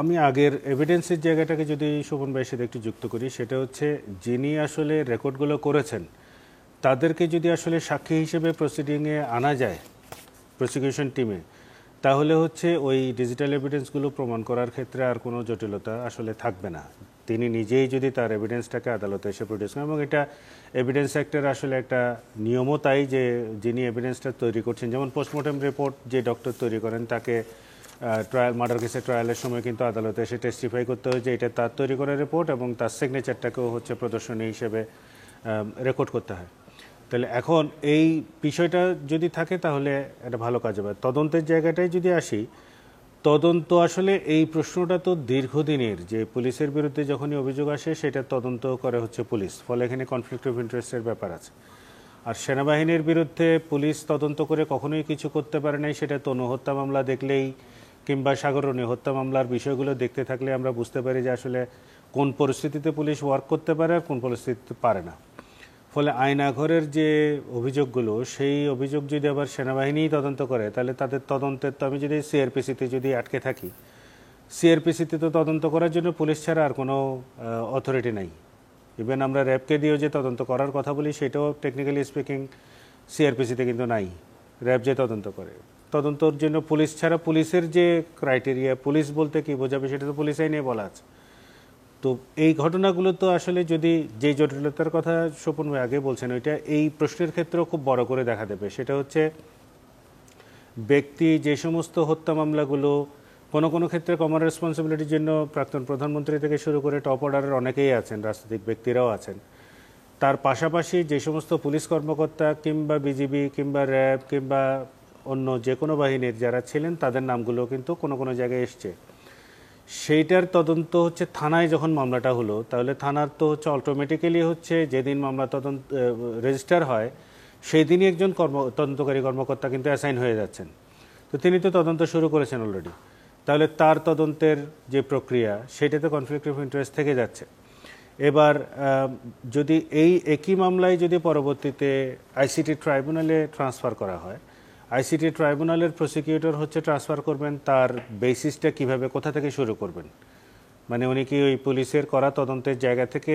আমি আগের এভিডেন্সের জায়গাটাকে যদি শোভন ভাইয়ের সাথে একটু যুক্ত করি, সেটা হচ্ছে যিনি আসলে রেকর্ডগুলো করেছেন তাদেরকে যদি আসলে সাক্ষী হিসেবে প্রসিডিংয়ে আনা যায় প্রসিকিউশন টিমে, তাহলে হচ্ছে ওই ডিজিটাল এভিডেন্সগুলো প্রমাণ করার ক্ষেত্রে আর কোনো জটিলতা আসলে থাকবে না। তিনি নিজেই যদি তার এভিডেন্সটাকে আদালতে এসে প্রডিউস করেন, এবং এটা এভিডেন্স অ্যাক্টের আসলে একটা নিয়মও তাই, যে যিনি এভিডেন্সটা তৈরি করছেন, যেমন পোস্টমর্টম রিপোর্ট যে ডক্টর তৈরি করেন তাকে মার্ডার কেসের ট্রায়ালের সময় কিন্তু আদালতে এসে টেস্টিফাই করতে হয় যে এটা তার তৈরি করা রিপোর্ট, এবং তার সিগনেচারটাকেও হচ্ছে প্রদর্শনী হিসেবে রেকর্ড করতে হয়। তাহলে এখন এই বিষয়টা যদি থাকে তাহলে এটা ভালো কাজ হবে। তদন্তের জায়গাটায় যদি আসি, তদন্ত আসলে এই প্রশ্নটা তো দীর্ঘদিনের, যে পুলিশের বিরুদ্ধে যখনই অভিযোগ আসে সেটা তদন্ত করে হচ্ছে পুলিশ, ফলে এখানে কনফ্লিক্ট অফ ইন্টারেস্টের ব্যাপার আছে। আর সেনাবাহিনীর বিরুদ্ধে পুলিশ তদন্ত করে কখনোই কিছু করতে পারে নাই, সেটা তনু হত্যা মামলা দেখলেই কিংবা সাগরণী হত্যা মামলার বিষয়গুলো দেখতে থাকলে আমরা বুঝতে পারি যে আসলে কোন পরিস্থিতিতে পুলিশ ওয়ার্ক করতে পারে আর কোন পরিস্থিতিতে পারে না। ফলে আয়নাঘরের যে অভিযোগগুলো, সেই অভিযোগ যদি আবার সেনাবাহিনীই তদন্ত করে, তাহলে তাদের তদন্তের তো আমি যদি সিআরপিসিতে যদি আটকে থাকি, সিআরপিসিতে তো তদন্ত করার জন্য পুলিশ ছাড়া আর কোনো অথরিটি নাই। ইভেন আমরা র্যাবকে দিয়েও যে তদন্ত করার কথা বলি, সেটাও টেকনিক্যালি স্পিকিং সিআরপিসিতে কিন্তু নাই। র্যাব যে তদন্ত করে, তদন্তর জন্য পুলিশ ছাড়া, পুলিশের যে ক্রাইটেরিয়া, পুলিশ বলতে কি বোঝাবে সেটা তো পুলিশ আইনে বলা আছে। তো এই ঘটনাগুলো তো আসলে যদি যে জটিলতার কথা স্বপন ভাই আগে বলছেন, ওইটা এই প্রশ্নের ক্ষেত্রেও খুব বড় করে দেখা দেবে। সেটা হচ্ছে ব্যক্তি যে সমস্ত হত্যা মামলাগুলো কোনো কোনো ক্ষেত্রে কমন রেসপন্সিবিলিটির জন্য প্রাক্তন প্রধানমন্ত্রী থেকে শুরু করে টপ অর্ডারের অনেকেই আছেন, রাজনৈতিক ব্যক্তিরাও আছেন, তার পাশাপাশি যে সমস্ত পুলিশ কর্মকর্তা কিংবা বিজিবি কিংবা র্যাব কিংবা অন্য যে কোনো বাহিনীর যারা ছিলেন, তাদের নামগুলো কিন্তু কোনো কোনো জায়গায় এসছে। সেইটার তদন্ত হচ্ছে থানায় যখন মামলাটা হলো, তাহলে থানার তো হচ্ছে অটোমেটিক্যালি হচ্ছে যেদিন মামলা তদন্ত রেজিস্টার হয়, সেই দিনই একজন তদন্তকারী কর্মকর্তা কিন্তু অ্যাসাইন হয়ে যাচ্ছেন। তো তিনি তো তদন্ত শুরু করেছেন অলরেডি, তাহলে তার তদন্তের যে প্রক্রিয়া, সেটাতে কনফ্লিক্ট অফ ইন্টারেস্ট থেকে যাচ্ছে। এবার যদি এই একই মামলায় যদি পরবর্তীতে আইসিটি ট্রাইব্যুনালে ট্রান্সফার করা হয়, আইসিটি ট্রাইব্যুনালের প্রসিকিউটর হচ্ছে ট্রান্সফার করবেন, তার বেসিসটা কিভাবে, কোথা থেকে শুরু করবেন? মানে উনি কি ওই পুলিশের করা তদন্তের জায়গা থেকে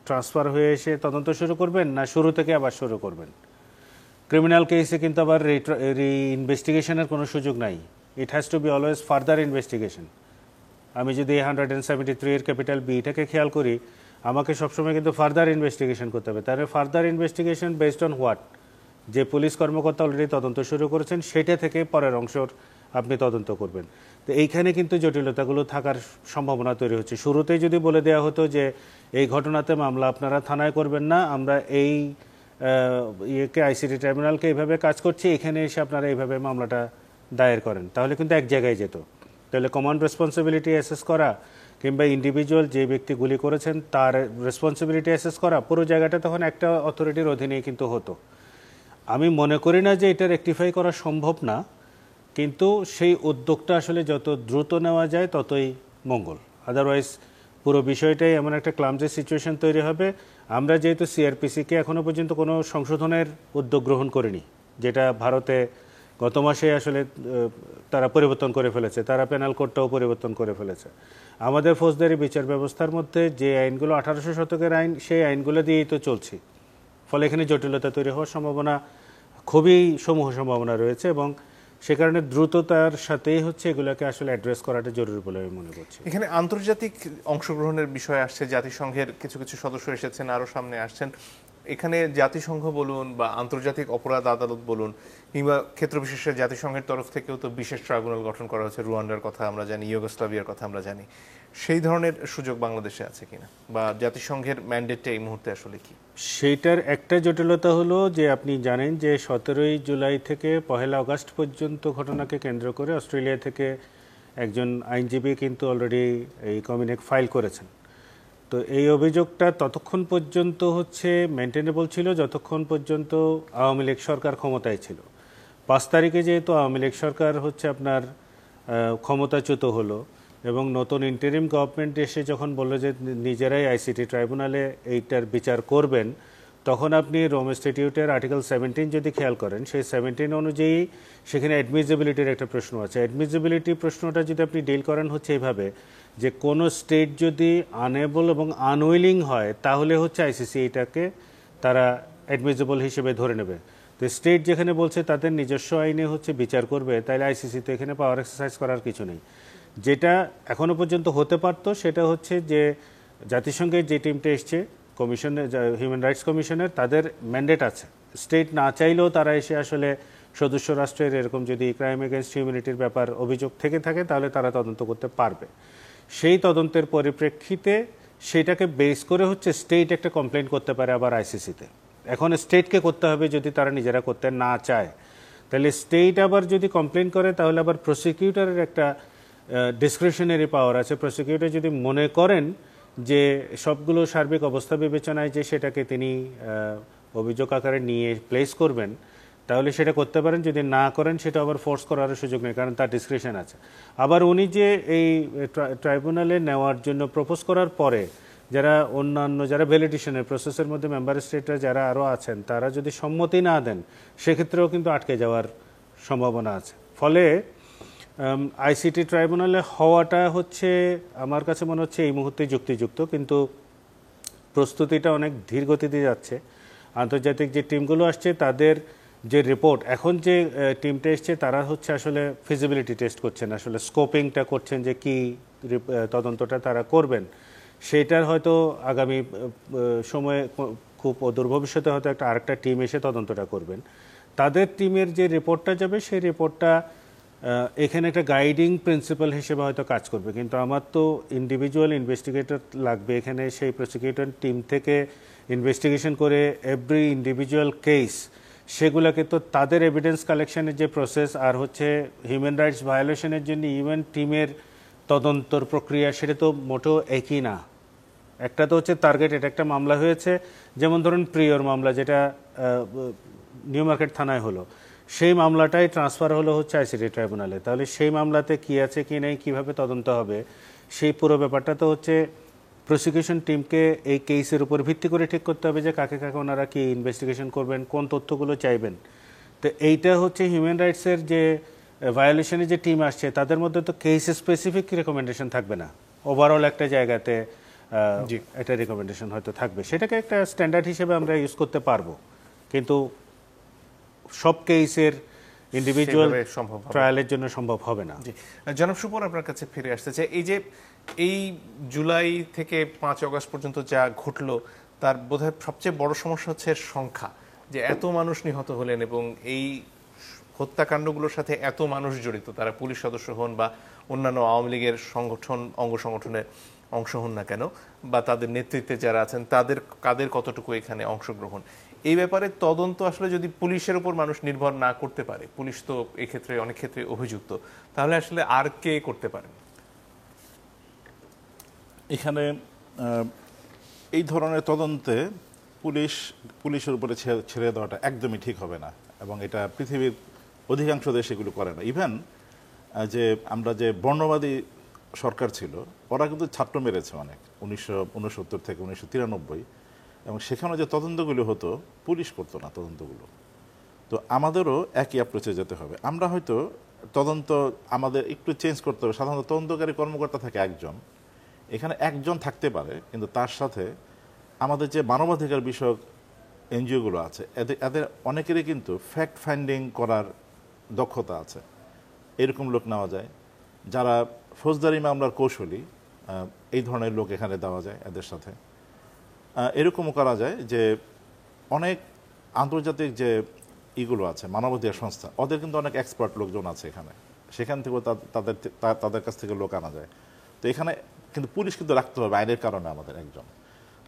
ট্রান্সফার হয়ে এসে তদন্ত শুরু করবেন, না শুরু থেকে আবার শুরু করবেন? ক্রিমিনাল কেসে কিন্তু আবার ইনভেস্টিগেশনের কোনো সুযোগ নাই। It has to B always further investigation. আমি যদি 173 এর ক্যাপিটাল বিটাকে খেয়াল করি, আমাকে সবসময় কিন্তু ফার্দার ইনভেস্টিগেশন করতে হবে। তাহলে further investigation based on what? যে পুলিশ কর্মকর্তা অলরেডি তদন্ত শুরু করেছেন, সেটা থেকে পরের অংশর আপনি তদন্ত করবেন। তো এইখানে কিন্তু জটিলতাগুলো থাকার সম্ভাবনা তৈরি হচ্ছে। শুরুতেই যদি বলে দেওয়া হতো যে এই ঘটনাতে মামলা আপনারা থানায় করবেন না, আমরা এই ইয়েকে আইসিটি ট্রাইব্যুনালকে এইভাবে কাজ করছি, এখানে এসে আপনারা এইভাবে মামলাটা দায়ের করেন, তাহলে কিন্তু এক জায়গায় যেত। তাহলে কমন রেসপন্সিবিলিটি অ্যাসেস করা কিংবা ইন্ডিভিজুয়াল যে ব্যক্তি গুলি করেছেন তার রেসপন্সিবিলিটি অ্যাসেস করা, পুরো জায়গাটা তখন একটা অথরিটির অধীনেই কিন্তু হতো। আমি মনে করি না যে এটা রেকটিফাই করা সম্ভব না, কিন্তু সেই উদ্যোগটা আসলে যত দ্রুত নেওয়া যায় ততই মঙ্গল। আদারওয়াইজ পুরো বিষয়টাই এমন একটা ক্লামজি সিচুয়েশন তৈরি হবে। আমরা যেহেতু সিআরপিসিকে এখনও পর্যন্ত কোনো সংশোধনের উদ্যোগ গ্রহণ করিনি, যেটা ভারতে গত মাসে আসলে তারা পরিবর্তন করে ফেলেছে, তারা পেনাল কোডটাও পরিবর্তন করে ফেলেছে। আমাদের ফৌজদারি বিচার ব্যবস্থার মধ্যে যে আইনগুলো 1800 শতকের আইন, সেই আইনগুলো দিয়েই তো চলছি। ফলে এখানে জটিলতা তৈরি হওয়ার সম্ভাবনা খুবই সমূহ সম্ভাবনা রয়েছে, এবং সে কারণে দ্রুততার সাথেই হচ্ছে এগুলোকে আসলে অ্যাড্রেস করাটা জরুরি বলে আমি মনে করছি। এখানে আন্তর্জাতিক অংশগ্রহণের বিষয় আসছে, জাতিসংঘের কিছু কিছু সদস্য এসেছেন, আরও সামনে আসছেন। এখানে জাতিসংঘ বলুন বা আন্তর্জাতিক অপরাধ আদালত বলুন, কিংবা ক্ষেত্র বিশেষে জাতিসংঘের তরফ থেকেও তো বিশেষ ট্রাইব্যুনাল গঠন করা হয়েছে, রুয়ান্ডার কথা আমরা জানি, ইউগোস্লাভিয়ার কথা আমরা জানি। সেই ধরনের সুযোগ বাংলাদেশে আছে কিনা, বা জাতিসংঘের ম্যান্ডেটটা এই মুহূর্তে আসলে কি? সেইটার একটা জটিলতা হলো যে আপনি জানেন যে 17ই জুলাই থেকে 1 আগস্ট পর্যন্ত ঘটনাকে কেন্দ্র করে অস্ট্রেলিয়া থেকে একজন আইনজীবী কিন্তু অলরেডি এই কমিউনিক ফাইল করেছেন। তো এই অভিযোগটা ততক্ষণ পর্যন্ত হচ্ছে মেনটেনেবল ছিল যতক্ষণ পর্যন্ত আওয়ামী লীগ সরকার ক্ষমতায় ছিল। 5 তারিখে যেহেতু আওয়ামী লীগ সরকার হচ্ছে আপনার ক্ষমতাচ্যুত হলো, এবং নতুন ইন্টারিম গভর্নমেন্ট এসে যখন বললো যে নিজেরাই আইসিটি ট্রাইব্যুনালে এইটার বিচার করবেন, তখন আপনি রোম স্ট্যাটিউটের আর্টিকেল 17 যদি খেয়াল করেন, সেই 17 অনুযায়ী সেখানে অ্যাডমিজিবিলিটির একটা প্রশ্ন আছে। অ্যাডমিজিবিলিটি প্রশ্নটা যদি আপনি ডিল করেন হচ্ছে এইভাবে যে কোনো স্টেট যদি আনএবল এবং আনউইলিং হয়, তাহলে হচ্ছে আইসিসি এটাকে তারা অ্যাডমিজিবল হিসেবে ধরে নেবে। তো স্টেট যেখানে বলছে তাদের নিজস্ব আইনে হচ্ছে বিচার করবে, তাহলে আইসিসিতে এখানে পাওয়ার এক্সারসাইজ করার কিছু নেই। যেটা এখনো পর্যন্ত হতে পারত সেটা হচ্ছে যে জাতিসংঘের যে টিমটা এসছে কমিশনের, হিউম্যান রাইটস কমিশনের, তাদের ম্যান্ডেট আছে, স্টেট না চাইলেও তারা এসে আসলে সদস্য রাষ্ট্রের এরকম যদি ক্রাইম এগেনস্ট হিউম্যানিটির ব্যাপার অভিযোগ থেকে থাকে, তাহলে তারা তদন্ত করতে পারবে। সেই তদন্তের পরিপ্রেক্ষিতে সেটাকে বেস করে হচ্ছে স্টেট একটা কমপ্লেন করতে পারে আবার আইসিসিতে। এখন স্টেটকে করতে হবে যদি তারা নিজেরা করতে না চায়, তাহলে স্টেট আবার যদি কমপ্লেন করে, তাহলে আবার প্রসিকিউটরের একটা ডিসক্রিশনারি পাওয়ার আছে। প্রসিকিউটর যদি মনে করেন যে সবগুলো সার্বিক অবস্থা বিবেচনায় যে সেটাকে তিনি অভিযোগ আকারে নিয়ে প্লেস করবেন, তাহলে সেটা করতে পারেন। যদি না করেন, সেটা আবার ফোর্স করার সুযোগ নেই, কারণ তার ডিসক্রিশন আছে। আবার উনি যে এই ট্রাইব্যুনালে নেওয়ার জন্য প্রপোজ করার পরে যারা অন্যান্য যারা ভ্যালিডেশনের প্রসেসের মধ্যে মেম্বার স্টেটরা যারা আরও আছেন তারা যদি সম্মতি না দেন সেক্ষেত্রেও কিন্তু আটকে যাওয়ার সম্ভাবনা আছে। ফলে আইসিটি ট্রাইব্যুনালে হওয়াটা হচ্ছে আমার কাছে মনে হচ্ছে এই মুহূর্তে যুক্তিযুক্ত, কিন্তু প্রস্তুতিটা অনেক ধীর গতিতে যাচ্ছে। আন্তর্জাতিক যে টিমগুলো আসছে তাদের যে রিপোর্ট, এখন যে টিমটা এসছে তারা হচ্ছে আসলে ফিজিবিলিটি টেস্ট করছেন, আসলে স্কোপিংটা করছেন যে কি তদন্তটা তারা করবেন সেটার হয়তো আগামী সময়ে খুব অদূর ভবিষ্যতে হয়তো আরেকটা টিম এসে তদন্তটা করবেন। তাদের টিমের যে রিপোর্টটা যাবে সেই রিপোর্টটা এখানে একটা গাইডিং প্রিন্সিপাল হিসেবে হয়তো কাজ করবে, কিন্তু আমার তো ইন্ডিভিজুয়াল ইনভেস্টিগেটর লাগবে এখানে। সেই প্রসিকিউটর টিম থেকে ইনভেস্টিগেশন করে এভরি ইন্ডিভিজুয়াল কেস সেগুলোকে তো তাদের এভিডেন্স কালেকশনের যে প্রসেস আর হচ্ছে হিউম্যান রাইটস ভায়োলেশনের জন্য ইউএন টিমের তদন্তর প্রক্রিয়া সেটা তো মোটেও একই না। একটা তো হচ্ছে টার্গেট, এটা একটা মামলা হয়েছে, যেমন ধরুন প্রিয়র মামলা যেটা নিউ মার্কেট থানায় হলো, সেই মামলাটাই ট্রান্সফার হলো হচ্ছে আইসিটি ট্রাইব্যুনালে। তাহলে সেই মামলাতে কি আছে কি নেই কিভাবে তদন্ত হবে সেই পুরো ব্যাপারটা তো হচ্ছে প্রসিকিউশন টিমকে এই কেসের উপর ভিত্তি করে ঠিক করতে হবে যে কাকে কাকে ওনারা কি ইনভেস্টিগেশন করবেন, কোন তথ্যগুলো চাইবেন। তো এইটা হচ্ছে হিউম্যান রাইটসের যে ভায়োলেশনের যে টিম আসছে তাদের মধ্যে তো কেস স্পেসিফিক রেকমেন্ডেশন থাকবে না, ওভারঅল একটা জায়গাতে একটা রেকমেন্ডেশন হয়তো থাকবে, সেটাকে একটা স্ট্যান্ডার্ড হিসেবে আমরা ইউজ করতে পারবো, কিন্তু সব কেসের ইন্ডিভিজুয়াল ট্রায়ালের জন্য সম্ভব হবে না। জনাব সুপন, আপনার কাছে ফিরে আসতে চাই। এই জুলাই থেকে 5 আগস্ট পর্যন্ত যা ঘটলো তার বোধহয় সবচেয়ে বড় সমস্যা হচ্ছে সংখ্যা, যে এত মানুষ নিহত হলেন এবং এই হত্যাকাণ্ডগুলোর সাথে এত মানুষ জড়িত, তারা পুলিশ সদস্য হন বা অন্যান্য আওয়ামী লীগের অঙ্গ সংগঠনের অংশ হন না কেন, বা তাদের নেতৃত্বে যারা আছেন কাদের কতটুকু এখানে অংশগ্রহণ, এই ব্যাপারে তদন্ত আসলে যদি পুলিশের উপর মানুষ নির্ভর না করতে পারে, পুলিশ তো এক্ষেত্রে অনেক ক্ষেত্রে অভিযুক্ত, তাহলে আসলে আর কে করতে পারেন? এখানে এই ধরনের তদন্তে পুলিশের উপরে ছেড়ে দেওয়াটা একদমই ঠিক হবে না, এবং এটা পৃথিবীর অধিকাংশ দেশ এগুলো করে না। ইভেন যে আমরা যে বর্ণবাদী সরকার ছিল ওরা কিন্তু ছাত্র মেরেছে অনেক 1969 থেকে 1993, এবং সেখানে যে তদন্তগুলো হতো পুলিশ করতো না তদন্তগুলো। তো আমাদেরও একই অ্যাপ্রোচে যেতে হবে। আমরা হয়তো তদন্ত আমাদের একটু চেঞ্জ করতে হবে। সাধারণত তদন্তকারী কর্মকর্তা থাকে একজন, এখানে একজন থাকতে পারে, কিন্তু তার সাথে আমাদের যে মানবাধিকার বিষয়ক এনজিওগুলো আছে এদের অনেকেরই কিন্তু ফ্যাক্ট ফাইন্ডিং করার দক্ষতা আছে, এরকম লোক নেওয়া যায়। যারা ফৌজদারি মামলার কৌশলী, এই ধরনের লোক এখানে দেওয়া যায় এদের সাথে। এরকমও করা যায় যে অনেক আন্তর্জাতিক যে ইগুলো আছে মানবাধিকার সংস্থা, ওদের কিন্তু অনেক এক্সপার্ট লোকজন আছে এখানে, সেখান থেকেও তাদের কাছ থেকে লোক আনা যায়। তো এখানে কিন্তু পুলিশ কিন্তু রাখতে হবে আইনের কারণে আমাদের একজন।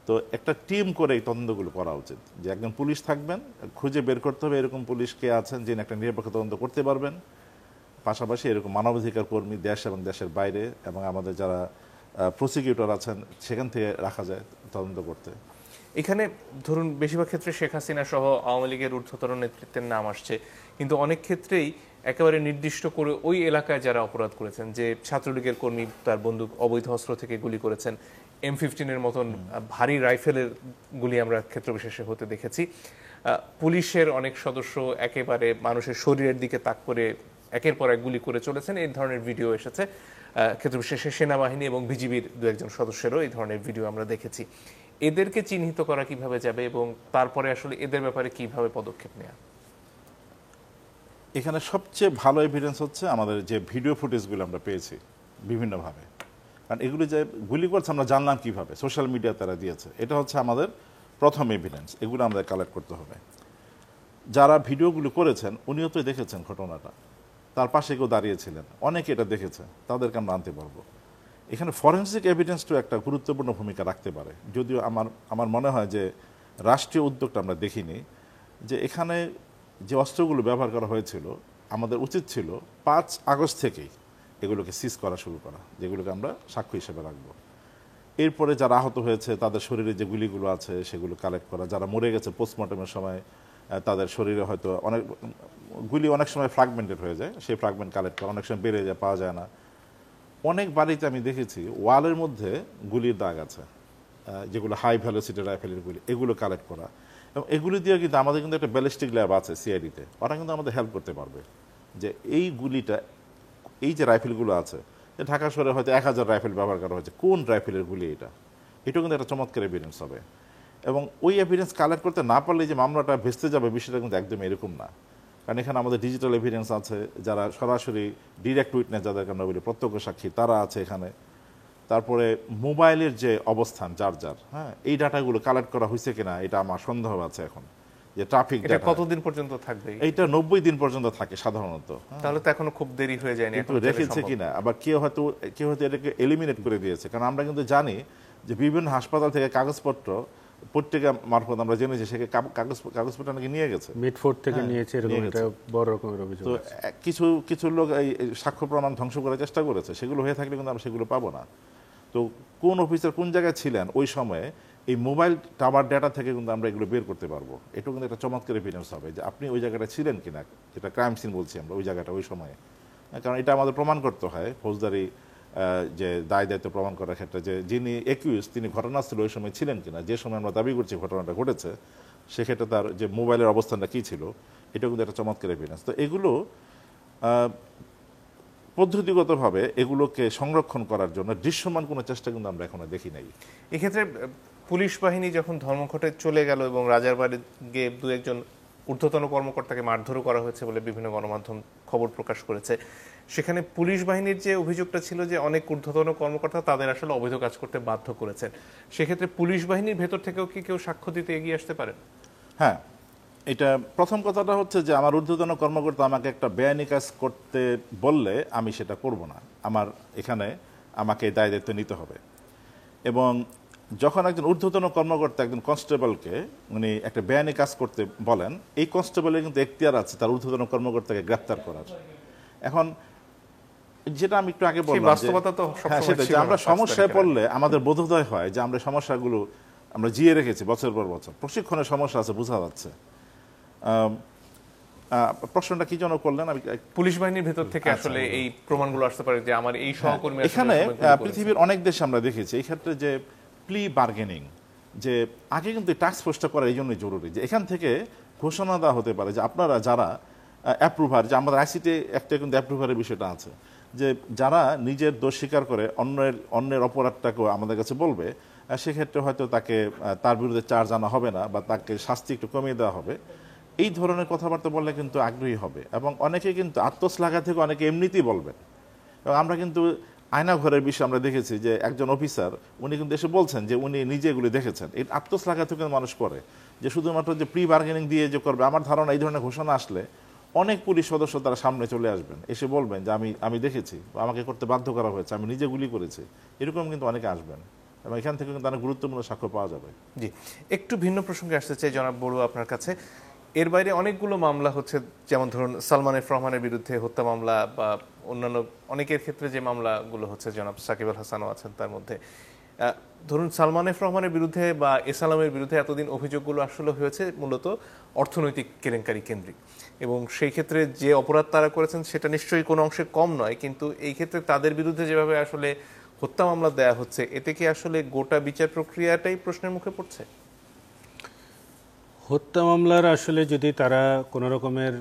তো একটা টিম করে এই তদন্তগুলো করা উচিত, যে একজন পুলিশ থাকবেন, খুঁজে বের করতে হবে এরকম পুলিশ কে আছেন যিনি একটা নিরপেক্ষ তদন্ত করতে পারবেন। পাশাপাশি এরকম মানবাধিকার কর্মী দেশ এবং দেশের বাইরে এবং আমাদের যারা প্রসিকিউটর আছেন সেখান থেকে রাখা যায় তদন্ত করতে। এখানে ধরুন বেশিরভাগ ক্ষেত্রে শেখ হাসিনা সহ আওয়ামী লীগের ঊর্ধ্বতন নেতৃত্বের নাম আসছে, কিন্তু অনেক ক্ষেত্রেই একেবারে নির্দিষ্ট করে ওই এলাকায় যারা অপরাধ করেছেন, যে ছাত্রলীগের কর্মী তার বন্দুক অবৈধ অস্ত্র থেকে গুলি করেছেন, M15 মতন ভারী রাইফেলের গুলি আমরা ক্ষেত্র বিশেষে হতে দেখেছি, পুলিশের অনেক সদস্য একেবারে মানুষের শরীরের দিকে তাক করে একের পর এক গুলি করে চলেছেন, এই ধরনের ভিডিও এসেছে। ক্ষেত্র বিশেষে সেনাবাহিনী এবং বিজিবির 2-1 সদস্যেরও এই ধরনের ভিডিও আমরা দেখেছি। এদেরকে চিহ্নিত করা কিভাবে যাবে এবং তারপরে আসলে এদের ব্যাপারে কিভাবে পদক্ষেপ নেওয়া? এখানে সবচেয়ে ভালো এভিডেন্স হচ্ছে আমাদের যে ভিডিও ফুটেজগুলো আমরা পেয়েছি বিভিন্নভাবে, কারণ এগুলি যে গুলি করছে আমরা জানলাম কিভাবে, সোশ্যাল মিডিয়া তারা দিয়েছে, এটা হচ্ছে আমাদের প্রথম এভিডেন্স। এগুলো আমাদের কালেক্ট করতে হবে। যারা ভিডিওগুলো করেছেন উনিও তো দেখেছেন ঘটনাটা, তার পাশে কেউ দাঁড়িয়েছিলেন, অনেকে এটা দেখেছে, তাদেরকে আমরা আনতে পারবো। এখানে ফরেন্সিক এভিডেন্সটাও একটা গুরুত্বপূর্ণ ভূমিকা রাখতে পারে, যদিও আমার মনে হয় যে রাষ্ট্রীয় উদ্যোগটা আমরা দেখিনি। যে এখানে যে অস্ত্রগুলো ব্যবহার করা হয়েছিল আমাদের উচিত ছিল 5 আগস্ট থেকেই এগুলোকে সিজ করা শুরু করা, যেগুলোকে আমরা সাক্ষ্য হিসেবে রাখবো। এরপরে যারা আহত হয়েছে তাদের শরীরে যে গুলিগুলো আছে সেগুলো কালেক্ট করা, যারা মরে গেছে পোস্টমর্টমের সময় তাদের শরীরে হয়তো অনেক সময় ফ্র্যাগমেন্টেড হয়ে যায়, সেই ফ্র্যাগমেন্ট কালেক্ট করা, অনেক সময় বেড়ে যায়, পাওয়া যায় না। অনেক বাড়িতে আমি দেখেছি ওয়ালের মধ্যে গুলির দাগ আছে, যেগুলো হাই ভ্যালোসিটি রাইফেলের গুলি, এগুলো কালেক্ট করা, এবং এগুলি দিয়ে কিন্তু আমাদের কিন্তু একটা ব্যালিস্টিক ল্যাব আছে সিআইডিতে, ওরা কিন্তু আমাদের হেল্প করতে পারবে যে এই গুলিটা, এই যে রাইফেলগুলো আছে, ঢাকা শহরে হয়তো 1000 রাইফেল ব্যবহার করা হয়েছে, কোন রাইফেলের গুলি এটাও কিন্তু একটা চমৎকার এভিডেন্স হবে। এবং ওই এভিডেন্স কালেক্ট করতে না পারলে যে মামলাটা ভেস্তে যাবে, বিষয়টা কিন্তু একদম এরকম না। কারণ এখানে আমাদের ডিজিটাল এভিডেন্স আছে, যারা সরাসরি ডিরেক্ট উইটনেস যাদেরকে আমরা বলি প্রত্যক্ষ সাক্ষী, তারা আছে এখানে। তারপরে মোবাইলের যে অবস্থান যার হ্যাঁ, এই ডাটাগুলো কালেক্ট করা হয়েছে কিনা এটা আমার সন্দেহ আছে এখন, যে ট্রাফিক এটা কতদিন পর্যন্ত থাকবে? এইটা 90 দিন পর্যন্ত থাকে সাধারণত। তাহলে তো এখনো খুব দেরি হয়ে যায়নি, কিন্তু রেখেছে কিনা, আবার কেউ হয়তো এটাকে এলিমিনেট করে দিয়েছে। কারণ আমরা কিন্তু জানি যে বিভিন্ন হাসপাতাল থেকে কাগজপত্র পত্রিকা মারফত আমরা জেনেছি, সে কাগজপত্র নাকি নিয়ে গেছে, মিডফোর্ড থেকে নিয়েছে, এরকম একটা বড় রকমের অভিযোগ। তো কিছু লোক এই সাক্ষ্য প্রমাণ ধ্বংস করার চেষ্টা করেছে, সেগুলো হয়ে থাকলে কিন্তু আমরা সেগুলো পাবো না। তো কোন অফিসার কোন জায়গায় ছিলেন ওই সময়ে, এই মোবাইল টাওয়ার ডেটা থেকে কিন্তু আমরা এগুলো বের করতে পারবো। এটাও কিন্তু একটা চমৎকার এভিডেন্স হবে যে আপনি ওই জায়গাটা ছিলেন কিনা, যেটা ক্রাইম সিন বলছি আমরা, ওই জায়গাটা ওই সময়ে। কারণ এটা আমাদের প্রমাণ করতে হয় ফৌজদারি যে দায় দায়িত্ব প্রমাণ করার ক্ষেত্রে, যে যিনি একিউজ তিনি ঘটনাস্থলে ওই সময় ছিলেন কিনা, যে সময় আমরা দাবি করছি ঘটনাটা ঘটেছে, সেক্ষেত্রে তার যে মোবাইলের অবস্থানটা কী ছিল, এটাও কিন্তু একটা চমৎকার এভিডেন্স। তো এগুলো পদ্ধতিগতভাবে এগুলোকে সংরক্ষণ করার জন্য দৃশ্যমান কোনো চেষ্টা কিন্তু আমরা এখনো দেখি নাই। এক্ষেত্রে পুলিশ বাহিনী যখন ধর্মঘটে চলে গেল এবং রাজারবাড়ি গিয়ে দু একজন ঊর্ধ্বতন কর্মকর্তাকে মারধরও করা হয়েছে বলে বিভিন্ন গণমাধ্যম খবর প্রকাশ করেছে, সেখানে পুলিশ বাহিনীর যে অভিযোগটা ছিল যে অনেক ঊর্ধ্বতন কর্মকর্তা তাদের আসলে অবৈধ কাজ করতে বাধ্য করেছেন, সেক্ষেত্রে পুলিশ বাহিনীর ভেতর থেকেও কি কেউ সাক্ষ্য দিতে এগিয়ে আসতে পারেন? হ্যাঁ, এটা প্রথম কথাটা হচ্ছে যে আমার ঊর্ধ্বতন কর্মকর্তা আমাকে একটা বেআইনি কাজ করতে বললে আমি সেটা করব না, আমার এখানে আমাকে দায় দায়িত্ব নিতে হবে। এবং যখন একজন ঊর্ধ্বতন কর্মকর্তা একজন কনস্টেবলকে উনি একটা বেআইনি কাজ করতে বলেন, এই কনস্টেবলের কিন্তু এখতিয়ার আছে তার ঊর্ধ্বতন কর্মকর্তাকে গ্রেফতার করার। এখন যেটা আমি একটু আগে বললাম, সেটা যে আমরা সমস্যায় পড়লে আমাদের বোধোদয় হয় যে আমরা সমস্যাগুলো আমরা জিয়ে রেখেছি বছর পর বছর, প্রশিক্ষণের সমস্যা আছে বোঝা যাচ্ছে। প্রশ্নটা কি জন্য করলেন? আমি পুলিশ বাহিনীর ভেতর থেকে আসলে এই প্রমাণগুলো আসতে পারে যে আমার এই সহকর্মী, এখানে পৃথিবীর অনেক দেশে আমরা দেখেছি এই ক্ষেত্রে যে প্লি বার্গেনিং, যে আগে কিন্তু টাস্ক ফোর্সটা করা এই জন্যই জরুরি, যে এখান থেকে ঘোষণা দেওয়া হতে পারে যে আপনারা যারা অ্যাপ্রুভার, যে আমাদের আইসিটি একটা কিন্তু অ্যাপ্রুভারের বিষয়টা আছে, যে যারা নিজের দোষ স্বীকার করে অন্যের অপরাধটাকেও আমাদের কাছে বলবে, সেক্ষেত্রে হয়তো তাকে তার বিরুদ্ধে চার্জ আনা হবে না বা তাকে শাস্তি একটু কমিয়ে দেওয়া হবে। এই ধরনের কথাবার্তা বললে কিন্তু আগ্রহী হবে, এবং অনেকে কিন্তু আত্মশ্লাঘা থেকে অনেকে এমনিতেই বলবেন। এবং আমরা কিন্তু আয়না ঘরের বিষয়ে আমরা দেখেছি যে একজন অফিসার উনি কিন্তু এসে বলছেন যে উনি নিজে এগুলি দেখেছেন। এই আত্মশ্লাঘা থেকে মানুষ করে যে শুধুমাত্র যে প্রি বার্গেনিং দিয়ে যে করবে। আমার ধারণা এই ধরনের ঘোষণা আসলে অনেক পুলিশ সদস্য তারা সামনে চলে আসবেন, এসে বলবেন যে আমি দেখেছি, আমাকে করতে বাধ্য করা হয়েছে, আমি নিজে গুলি করেছি, এরকম কিন্তু অনেকে আসবেন, এবং এখান থেকে কিন্তু অনেক গুরুত্বপূর্ণ সাক্ষ্য পাওয়া যাবে। জি, একটু ভিন্ন প্রসঙ্গে আসতে চাই জনাব বড়ুয়া আপনার কাছে। এর বাইরে অনেকগুলো মামলা হচ্ছে, যেমন ধরুন সালমান এফ রহমানের বিরুদ্ধে হত্যা মামলা বা অন্যান্য অনেকের ক্ষেত্রে যে মামলাগুলো হচ্ছে, জনাব সাকিব আল হাসানও আছেন তার মধ্যে। ধরুন সালমান এফ রহমানের বিরুদ্ধে বা এসালামের বিরুদ্ধে এতদিন অভিযোগগুলো আসলে হয়েছে মূলত অর্থনৈতিক কেলেঙ্কারি কেন্দ্রিক, এবং সেই ক্ষেত্রে যে অপরাধ তারা করেছেন সেটা নিশ্চয়ই কোনো অংশে কম নয়, কিন্তু এই ক্ষেত্রে তাদের বিরুদ্ধে যেভাবে আসলে হত্যা মামলা দেয়া হচ্ছে, এতে কি আসলে গোটা বিচার প্রক্রিয়াটাই প্রশ্নের মুখে পড়ছে? হত্যা মামলার আসলে যদি তারা কোনো রকমের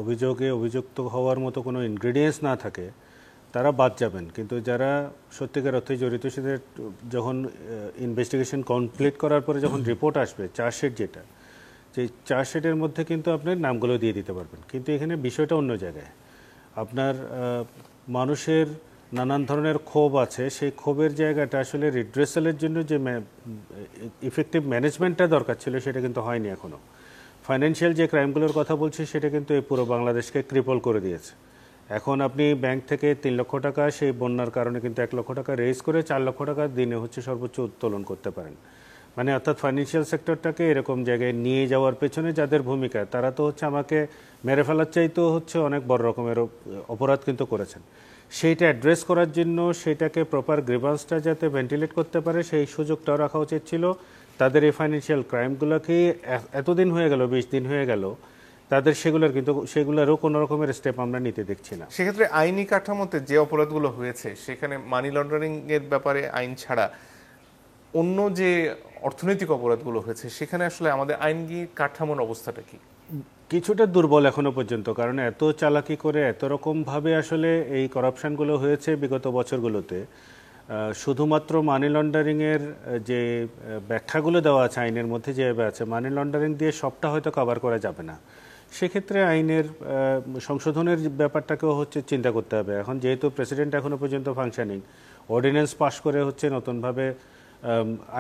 অভিযোগে অভিযুক্ত হওয়ার মতো কোনো ইনগ্রেডিয়েন্টস না থাকে, তারা বাদ যাবেন। কিন্তু যারা সত্যিকার অর্থে জড়িত, সেদের যখন ইনভেস্টিগেশন কমপ্লিট করার পরে যখন রিপোর্ট আসবে, চার্জশিট যেটা, সেই চার্জশিটের মধ্যে কিন্তু আপনার নামগুলো দিয়ে দিতে পারবেন। কিন্তু এখানে বিষয়টা অন্য জায়গায়। আপনার মানুষের নানান ধরনের ক্ষোভ আছে, সেই ক্ষোভের জায়গাটা আসলে রিড্রেসালের জন্য যে ইফেক্টিভ ম্যানেজমেন্টটা দরকার ছিল, সেটা কিন্তু হয়নি এখনও। ফাইন্যান্সিয়াল যে ক্রাইমগুলোর কথা বলছি, সেটা কিন্তু এই পুরো বাংলাদেশকে ক্রিপল করে দিয়েছে। এখন আপনি ব্যাংক থেকে 3 লক্ষ টাকা সেই বন্যার কারণে কিন্তু 1 লক্ষ টাকা রেজ করে 4 লক্ষ টাকা দিনে হচ্ছে সর্বোচ্চ উত্তোলন করতে পারেন। মানে অর্থাৎ ফাইন্যান্সিয়াল সেক্টরটাকে এরকম জায়গায় নিয়ে যাওয়ার পেছনে যাদের ভূমিকা, তারা তো হচ্ছে আমাকে মেরে ফেলার চাইতেও হচ্ছে অনেক বড় রকমের অপরাধ কিন্তু করেছেন। সেইটা অ্যাড্রেস করার জন্য সেটাকে প্রপার গ্রিভান্সটা যাতে ভেন্টিলেট করতে পারে, সেই সুযোগটাও রাখা উচিত ছিল। তাদের এই ফাইন্যান্সিয়াল ক্রাইমগুলোকে এতদিন হয়ে গেল, 20 দিন হয়ে গেল, তাদের সেগুলোরও কোনো রকমের স্টেপ আমরা নিতে দেখছি না। সেক্ষেত্রে আইনি কাঠামোতে যে অপরাধগুলো হয়েছে, সেখানে মানি লন্ডারিং এর ব্যাপারে আইন ছাড়া অন্য যে অর্থনৈতিক অপরাধগুলো হয়েছে সেখানে আসলে আমাদের আইনি কাঠামোর অবস্থাটা কি? কিছুটা দুর্বল এখনো পর্যন্ত, কারণ এত চালাকি করে এত রকম ভাবে আসলে এই করাপশনগুলো হয়েছে বিগত বছরগুলোতে। শুধুমাত্র মানি লন্ডারিং এর যে ব্যাখ্যাগুলো দেওয়া আছে আইনের মধ্যে যেভাবে আছে, মানি লন্ডারিং দিয়ে সবটা হয়তো কভার করা যাবে না। সেক্ষেত্রে আইনের সংশোধনের ব্যাপারটাকেও হচ্ছে চিন্তা করতে হবে। এখন যেহেতু প্রেসিডেন্ট এখনো পর্যন্ত ফাংশনিং, অর্ডিন্যান্স পাশ করে হচ্ছে নতুনভাবে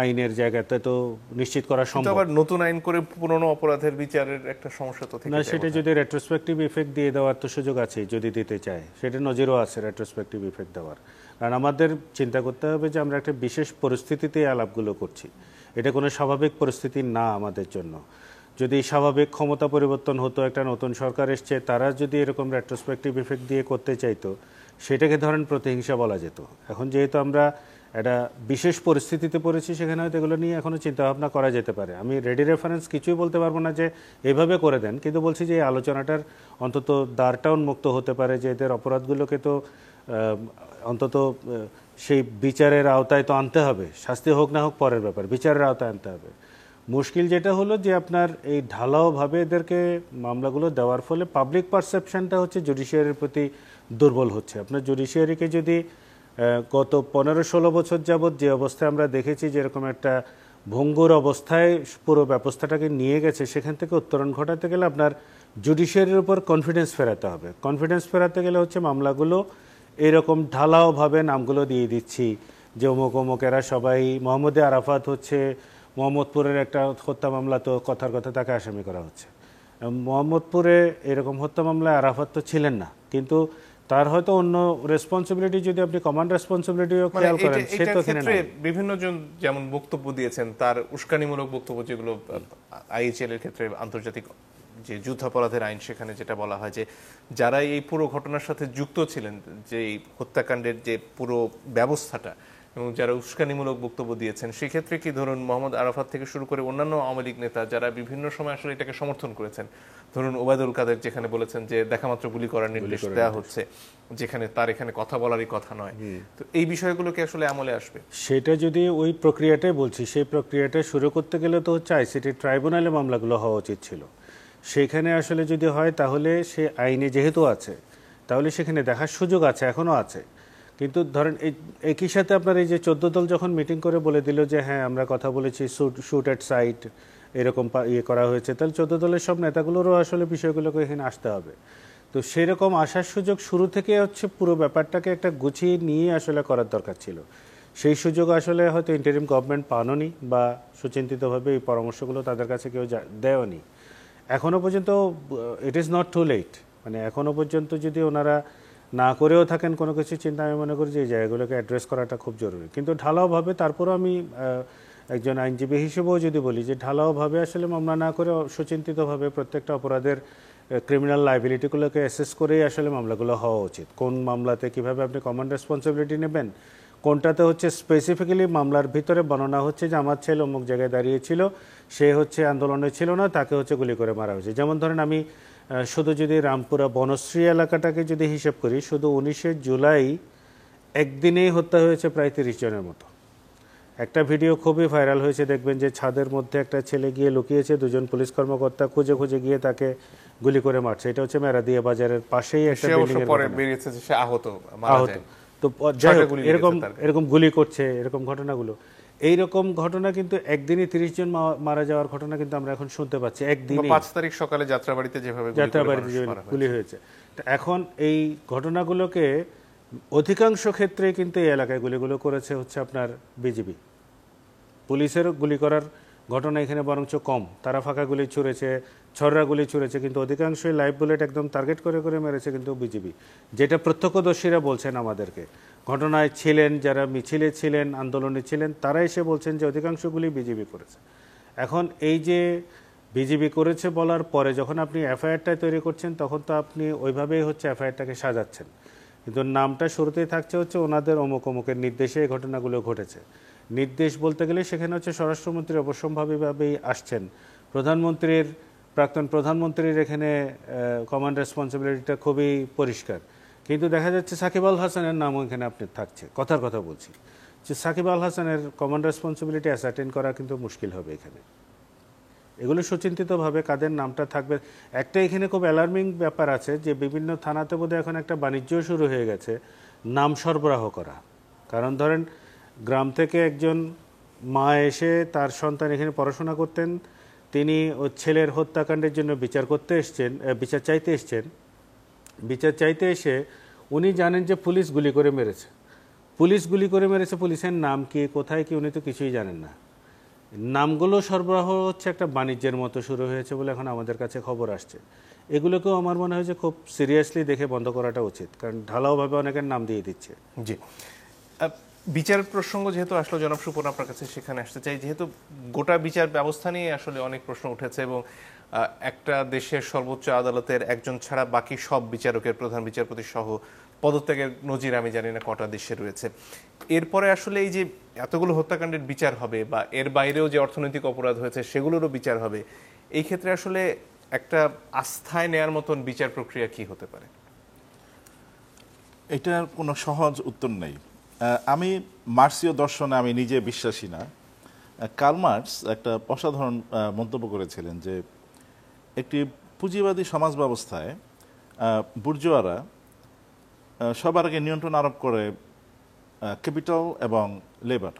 আইনের জায়গাতে তো নিশ্চিত করা সম্ভব। আবার নতুন আইন করে পুরনো অপরাধের বিচারের একটা সমস্যা তো থেকে না, সেটা যদি রেট্রোস্পেক্টিভ ইফেক্ট দিয়ে দেওয়ার তো সুযোগ আছে, যদি দিতে চায় সেটা নজিরও আছে রেট্রোস্পেক্টিভ ইফেক্ট দেওয়ার। কারণ আমাদের চিন্তা করতে হবে যে আমরা একটা বিশেষ পরিস্থিতিতে আলাপগুলো করছি, এটা কোনো স্বাভাবিক পরিস্থিতি না আমাদের জন্য। যদি স্বাভাবিক ক্ষমতা পরিবর্তন হতো, একটা নতুন সরকার এসছে, তারা যদি এরকম রেট্রোস্পেক্টিভ ইফেক্ট দিয়ে করতে চাইতো, সেটাকে ধরেন প্রতিহিংসা বলা যেত। এখন যেহেতু আমরা একটা বিশেষ পরিস্থিতিতে পড়েছি, সেখানে হয়তো এগুলো নিয়ে এখনো চিন্তাভাবনা করা যেতে পারে। আমি রেডি রেফারেন্স কিছুই বলতে পারবো না যে এভাবে করে দেন, কিন্তু বলছি যে এই আলোচনাটার অন্তত দ্বারটা উন্মুক্ত হতে পারে, যে এদের অপরাধগুলোকে তো অন্তত সেই বিচারের আওতায় তো আনতে হবে। শাস্তি হোক না হোক পরের ব্যাপার, বিচারের আওতায় আনতে হবে। মুশকিল যেটা হলো যে আপনার এই ঢালাওভাবে এদেরকে মামলাগুলো দেওয়ার ফলে পাবলিক পারসেপশনটা হচ্ছে জুডিশিয়ারির প্রতি দুর্বল হচ্ছে। আপনার জুডিশিয়ারিকে যদি গত 15-16 বছর যাবৎ যে অবস্থায় আমরা দেখেছি, যেরকম একটা ভঙ্গুর অবস্থায় পুরো ব্যবস্থাটাকে নিয়ে গেছে, সেখান থেকে উত্তরণ ঘটাতে গেলে আপনার জুডিশিয়ারির উপর কনফিডেন্স ফেরাতে হবে। কনফিডেন্স ফেরাতে গেলে হচ্ছে মামলাগুলো এরকম ঢালাওভাবে নামগুলো দিয়ে দিচ্ছি যে অমুক অমুক এরা সবাই, মোহাম্মদে আরাফাত হচ্ছে মোহাম্মদপুরের একটা হত্যা মামলা, তো কথার কথা তাকে আসামি করা হচ্ছে। মোহাম্মদপুরে এরকম হত্যা মামলায় আরাফাত তো ছিলেন না, কিন্তু তার হয়তো অন্য রেসপন্সিবিলিটি, যদি আপনি কমান্ড রেসপন্সিবিলিটিও খেয়াল করেন, সে তো এখানে নাই। বিভিন্ন জন যেমন বক্তব্য দিয়েছেন, তার উস্কানিমূলক বক্তব্য, যেগুলো আইএইচএল এর ক্ষেত্রে আন্তর্জাতিক যে যুদ্ধাপরাধের আইন, সেখানে যেটা বলা হয় যে যারা এই পুরো ঘটনার সাথে যুক্ত ছিলেন, যে এই হত্যাকাণ্ডের যে পুরো ব্যবস্থাটা, এবং যারা উস্কানিমূলক বক্তব্য দিয়েছেন, সেক্ষেত্রে কি ধরুন মোহাম্মদ আরাফাত থেকে শুরু করে অন্যান্য আওয়ামী লীগ নেতা যারা বিভিন্ন সময় আসলে এটাকে সমর্থন করেছেন, ধরুন ওবায়দুল কাদের যেখানে বলেছেন যে দেখামাত্র গুলি করার নির্দেশ দেওয়া হচ্ছে, যেখানে তার এখানে কথা বলারই কথা নয়, তো এই বিষয়গুলো কি আসলে আমলে আসবে? সেটা যদি ওই প্রক্রিয়াটাই বলছি, সেই প্রক্রিয়াটা শুরু করতে গেলে তো হচ্ছে আইসিটি ট্রাইব্যুনালে মামলাগুলো হওয়া উচিত ছিল। সেখানে আসলে যদি হয়, তাহলে সে আইনে যেহেতু আছে, তাহলে সেখানে দেখার সুযোগ আছে, এখনও আছে। কিন্তু ধরেন একই সাথে আপনার এই যে 14 দল যখন মিটিং করে বলে দিল যে হ্যাঁ আমরা কথা বলেছি, শুট অ্যাট সাইট এরকম ইয়ে করা হয়েছে, তাহলে 14 দলের সব নেতাগুলোরও আসলে বিষয়গুলোকে এখানে আসতে হবে। তো সেরকম আসার সুযোগ শুরু থেকে হচ্ছে পুরো ব্যাপারটাকে একটা গুছিয়ে নিয়ে আসলে করার দরকার ছিল। সেই সুযোগ আসলে হয়তো ইন্টারিম গভর্নমেন্ট পাননি, বা সুচিন্তিতভাবে এই পরামর্শগুলো তাদের কাছে কেউ দেয়নি। এখনও পর্যন্ত it is not too late, মানে এখনও পর্যন্ত যদি ওনারা না করেও থাকেন কোনো কিছু চিন্তা, আমি মনে করি যে এই জায়গাগুলোকে অ্যাড্রেস করাটা খুব জরুরি। কিন্তু ঢালাওভাবে, তারপরও আমি একজন আইনজীবী হিসেবেও যদি বলি যে ঢালাওভাবে আসলে মামলা না করে সুচিন্তিতভাবে প্রত্যেকটা অপরাধের ক্রিমিনাল লাইবিলিটিগুলোকে অ্যাসেস করেই আসলে মামলাগুলো হওয়া উচিত। কোন মামলাতে কিভাবে আপনি কমন রেসপন্সিবিলিটি নেবেন, কোনটাতে হচ্ছে স্পেসিফিক্যালি মামলার ভিতরে বর্ণনা হচ্ছে যে আমার ছেলে অমুক জায়গায় দাঁড়িয়েছিল, সে হচ্ছে আন্দোলনে ছিল না, তাকে হচ্ছে গুলি করে মারা হয়েছে। যেমন ধরেন আমি শুধু যদি রামপুরা বনশ্রী এলাকাটাকে যদি হিসেব করি, শুধু 19শে জুলাই একদিনেই হত্যা হয়েছে প্রায় 30 জনের মতো। একটা ভিডিও খুবই ভাইরাল হয়েছে, দেখবেন যে ছাদের মধ্যে একটা ছেলে গিয়ে লুকিয়েছে, দুজন পুলিশ কর্মকর্তা খুঁজে খুঁজে গিয়ে তাকে গুলি করে মারছে। এটা হচ্ছে মেরাদিয়া বাজারের পাশেই একটা বিল্ডিং এর পরে বেরিয়েছে যে সে আহত। তো যাই হোক, এরকম গুলি করছে, এরকম ঘটনাগুলো, এইরকম ঘটনা কিন্তু একদিনই 30 জন মারা যাওয়ার ঘটনা কিন্তু আমরা এখন শুনতে পাচ্ছি। একদিনই 5 তারিখ সকালে যাত্রাবাড়িতে যেভাবে গুলি হয়েছে। এখন এই ঘটনাগুলোকে অধিকাংশ ক্ষেত্রে কিন্তু এই এলাকায় গুলিগুলো করেছে হচ্ছে আপনার বিজিবি। পুলিশের গুলি করার ঘটনা এখানে বরঞ্চ কম, তারা ফাঁকা গুলি ছুঁড়েছে, ছড়রা গুলি ছুঁড়েছে, কিন্তু অধিকাংশই লাইভ বুলেট একদম টার্গেট করে করে মেরেছে কিন্তু বিজিবি, যেটা প্রত্যক্ষদর্শীরা বলছেন আমাদেরকে। ঘটনায় ছিলেন, যারা মিছিলে ছিলেন, আন্দোলনে ছিলেন, তারা এসে বলছেন যে অধিকাংশগুলি বিজিবি করেছে। এখন এই যে বিজিবি করেছে বলার পরে যখন আপনি এফআইআরটা তৈরি করছেন, তখন তো আপনি ওইভাবেই হচ্ছে এফআইআরটাকে সাজাচ্ছেন, কিন্তু নামটা শুরুতেই থাকছে হচ্ছে ওনাদের অমুক অমুকের নির্দেশে এই ঘটনাগুলো ঘটেছে। নির্দেশ বলতে গেলে সেখানে হচ্ছে স্বরাষ্ট্রমন্ত্রী অবশ্যম্ভাবীভাবেই আসছেন, প্রধানমন্ত্রীর, প্রাক্তন প্রধানমন্ত্রীর এখানে কমান্ড রেসপন্সিবিলিটিটা খুবই পরিষ্কার, কিন্তু দেখা যাচ্ছে সাকিব আল হাসানের নামও এখানে আপনি থাকছে, কথার কথা বলছি। যে সাকিব আল হাসানের কমন রেসপন্সিবিলিটি অ্যাসার্টেন করা কিন্তু মুশকিল হবে এখানে। এগুলো সুচিন্তিতভাবে কাদের নামটা থাকবে। একটা এখানে খুব অ্যালার্মিং ব্যাপার আছে যে বিভিন্ন থানাতে বোধহয় এখন একটা বাণিজ্য শুরু হয়ে গেছে নাম সরবরাহ করা। কারণ ধরেন গ্রাম থেকে একজন মা এসে তার সন্তান এখানে পড়াশোনা করতেন, তিনি ও ছেলের হত্যাকাণ্ডের জন্য বিচার চাইতে এসে উনি জানেন যে পুলিশ গুলি করে মেরেছে, পুলিশের নাম কি, কোথায় কি, উনি তো কিছুই জানেন না। নামগুলো সরবরাহ হচ্ছে একটা বাণিজ্যের মতো শুরু হয়েছে বলে এখন আমাদের কাছে খবর আসছে। এগুলোকেও আমার মনে হয় যে খুব সিরিয়াসলি দেখে বন্ধ করাটা উচিত, কারণ ঢালাওভাবে অনেকের নাম দিয়ে দিচ্ছে। জি, বিচার প্রসঙ্গ যেহেতু আসলে জনাব সুপন আপনার কাছে সেখানে আসতে চাই, যেহেতু গোটা বিচার ব্যবস্থা নিয়ে আসলে অনেক প্রশ্ন উঠেছে এবং একটা দেশের সর্বোচ্চ আদালতের একজন ছাড়া বাকি সব বিচারকের, প্রধান বিচারপতি সহ পদত্যাগের নজির আমি জানি না কটা দেশে রয়েছে। এরপরে আসলে এই যে এতগুলো হত্যাকাণ্ডের বিচার হবে বা এর বাইরেও যে অর্থনৈতিক অপরাধ হয়েছে সেগুলোরও বিচার হবে, এই ক্ষেত্রে আসলে একটা আস্থায় নেয়ার মতন বিচার প্রক্রিয়া কি হতে পারে? এটার কোনো সহজ উত্তর নেই। আমি মার্ক্সীয় দর্শনে আমি নিজে বিশ্বাসী না। কার্ল মার্কস একটা অসাধারণ মন্তব্য করেছিলেন যে একটি পুঁজিবাদী সমাজ ব্যবস্থায় বুর্জোয়ারা সবার আগে নিয়ন্ত্রণ আরোপ করে ক্যাপিটাল এবং লেবার,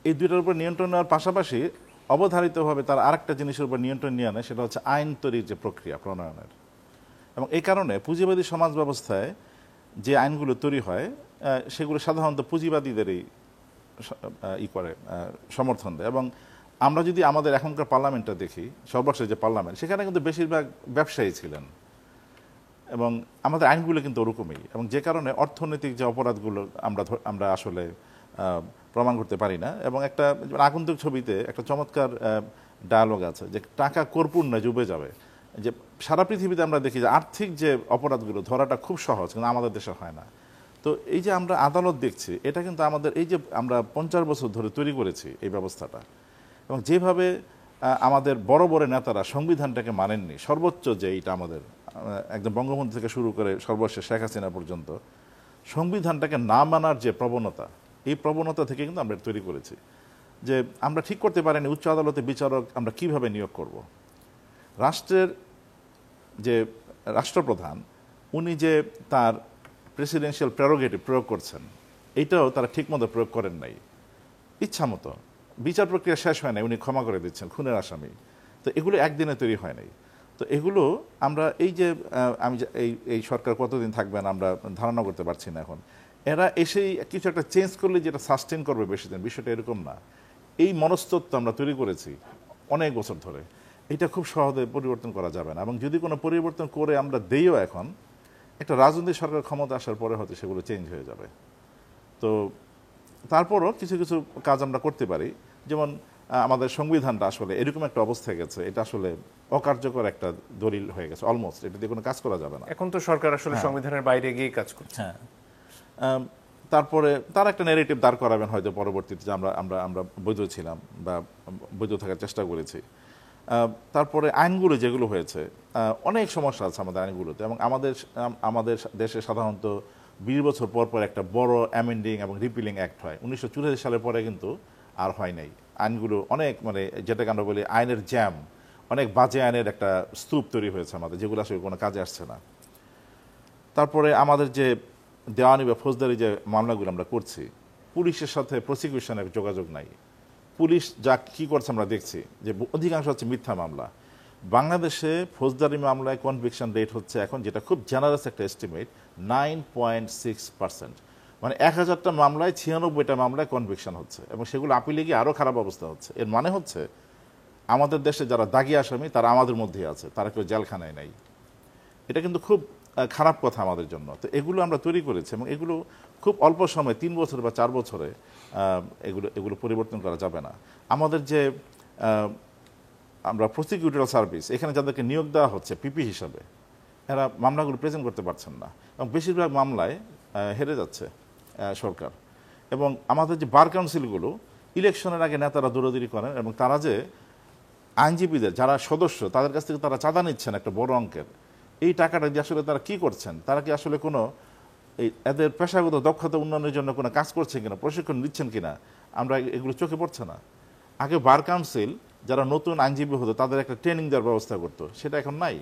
এই দুইটার উপর নিয়ন্ত্রণ নেওয়ার পাশাপাশি অবধারিতভাবে তার আরেকটা জিনিসের উপর নিয়ন্ত্রণ নিয়ে আনে, সেটা হচ্ছে আইন তৈরির যে প্রক্রিয়া প্রণয়নের। এবং এই কারণে পুঁজিবাদী সমাজ ব্যবস্থায় যে আইনগুলো তৈরি হয় সেগুলো সাধারণত পুঁজিবাদীদেরই সমর্থন দেয়। এবং আমরা যদি আমাদের এখনকার পার্লামেন্টটা দেখি, সর্বশেষ যে পার্লামেন্ট, সেখানে কিন্তু বেশিরভাগ ব্যবসায়ী ছিলেন এবং আমাদের আইনগুলো কিন্তু ওরকমই। এবং যে কারণে অর্থনৈতিক যে অপরাধগুলো আমরা আসলে প্রমাণ করতে পারি না। এবং একটা আগন্তুক ছবিতে একটা চমৎকার ডায়ালগ আছে যে টাকা কর্পূর্ণ ডুবে যাবে, যে সারা পৃথিবীতে আমরা দেখি যে আর্থিক যে অপরাধগুলো ধরাটা খুব সহজ, কিন্তু আমাদের দেশে হয় না। তো এই যে আমরা আদালত দেখছি, এটা কিন্তু আমাদের এই যে আমরা 50 বছর ধরে তৈরি করেছি এই ব্যবস্থাটা, এবং যেভাবে আমাদের বড় বড় নেতারা সংবিধানটাকে মানেননি, সর্বোচ্চ যে এইটা আমাদের একদম বঙ্গবন্ধু থেকে শুরু করে সর্বশেষ শেখ হাসিনা পর্যন্ত সংবিধানটাকে না মানার যে প্রবণতা, এই প্রবণতা থেকে কিন্তু আমরা তৈরি করেছি যে আমরা ঠিক করতে পারিনি উচ্চ আদালতে বিচারক আমরা কিভাবে নিয়োগ করব। রাষ্ট্রের যে রাষ্ট্রপ্রধান, উনি যে তার প্রেসিডেন্সিয়াল প্রেরোগেটিভ প্রয়োগ করছেন, এইটাও তারা ঠিকমতো প্রয়োগ করেন নাই। ইচ্ছা মতো বিচার প্রক্রিয়া শেষ হয় নাই, উনি ক্ষমা করে দিচ্ছেন খুনের আসামি। তো এগুলো একদিনে তৈরি হয় নাই। তো এগুলো আমরা এই যে এই সরকার কতদিন থাকবেন আমরা ধারণা করতে পারছি না। এখন এরা এসেই কিছু একটা চেঞ্জ করলে যেটা সাস্টেন করবে বেশি দিন, বিষয়টা এরকম না। এই মনস্তত্ত্ব আমরা তৈরি করেছি অনেক বছর ধরে, এটা খুব সহজে পরিবর্তন করা যাবে না। এবং যদি কোনো পরিবর্তন করে আমরা দেইও, এখন একটা রাজনৈতিক সরকার ক্ষমতা আসার পরে হয়তো সেগুলো চেঞ্জ হয়ে যাবে। তো তারপরও কিছু কিছু কাজ আমরা করতে পারি, যেমন আমাদের সংবিধানটা আসলে এরকম একটা অবস্থায় গেছে, এটা আসলে অকার্যকর একটা দলিল হয়ে গেছে অলমোস্ট, এটা দিয়ে কোনো কাজ করা যাবে না। এখন তো সরকার আসলে সংবিধানের বাইরে গিয়ে কাজ করছে। তারপরে তার একটা ন্যারেটিভ দাঁড় করাবেন হয়তো পরবর্তীতে, যে আমরা আমরা আমরা বৈধ ছিলাম বা বৈধ থাকার চেষ্টা করেছি। তারপরে আইনগুলো যেগুলো হয়েছে, অনেক সমস্যা আছে আমাদের আইনগুলোতে। এবং আমাদের দেশে সাধারণত 20 বছর পর পর একটা বড় অ্যামেন্ডিং এবং রিপিলিং অ্যাক্ট হয়। 1984 সালের পরে কিন্তু আর হয় নাই। আইনগুলো অনেক যেটাকে আমরা বলি আইনের জ্যাম, অনেক বাজে আইনের একটা স্তূপ তৈরি হয়েছে আমাদের, যেগুলো আসলে কোনো কাজে আসছে না। তারপরে আমাদের যে দেওয়ানি বা ফৌজদারি যে মামলাগুলো আমরা করছি, পুলিশের সাথে প্রসিকিউশনের যোগাযোগ নাই। পুলিশ যা কি করছে আমরা দেখছি যে অধিকাংশ হচ্ছে মিথ্যা মামলা। বাংলাদেশে ফৌজদারি মামলায় কনভিকশন রেট হচ্ছে এখন, যেটা খুব জেনারেস একটা এস্টিমেট, 9.6%। মানে 1000টা মামলায় 96টা মামলায় কনভিকশন হচ্ছে, এবং সেগুলো আপিলে গিয়ে আরও খারাপ অবস্থা হচ্ছে। এর মানে হচ্ছে আমাদের দেশে যারা দাগি আসামি তারা আমাদের মধ্যেই আছে, তারা কেউ জেলখানায় নাই। এটা কিন্তু খুব খারাপ কথা আমাদের জন্য। তো এগুলো আমরা তৈরি করেছি, এবং এগুলো খুব অল্প সময় 3 বছর বা 4 বছরে এগুলো পরিবর্তন করা যাবে না। আমাদের যে আমরা প্রসিকিউটর সার্ভিস, এখানে যাদেরকে নিয়োগ দেওয়া হচ্ছে পিপি হিসাবে, এরা মামলাগুলো প্রেজেন্ট করতে পারছেন না, এবং বেশিরভাগ মামলায় হেরে যাচ্ছে সরকার। এবং আমাদের যে বার কাউন্সিলগুলো, ইলেকশনের আগে নেতারা দৌড়াদৌড়ি করেন, এবং তারা যে আইনজীবীদের যারা সদস্য, তাদের কাছ থেকে তারা চাঁদা নিচ্ছেন একটা বড় অঙ্কের। এই টাকাটা দিয়ে আসলে তারা কি করছেন? তারা কি আসলে কোনো এদের পেশাগত দক্ষতা উন্নয়নের জন্য কোনো কাজ করছে কিনা, প্রশিক্ষণ নিচ্ছেন কিনা, আমরা এগুলো চোখে পড়ছে না। আগে বার কাউন্সিল যারা নতুন আইনজীবী হতো তাদের একটা ট্রেনিং দেওয়ার ব্যবস্থা করতো, সেটা এখন নাই।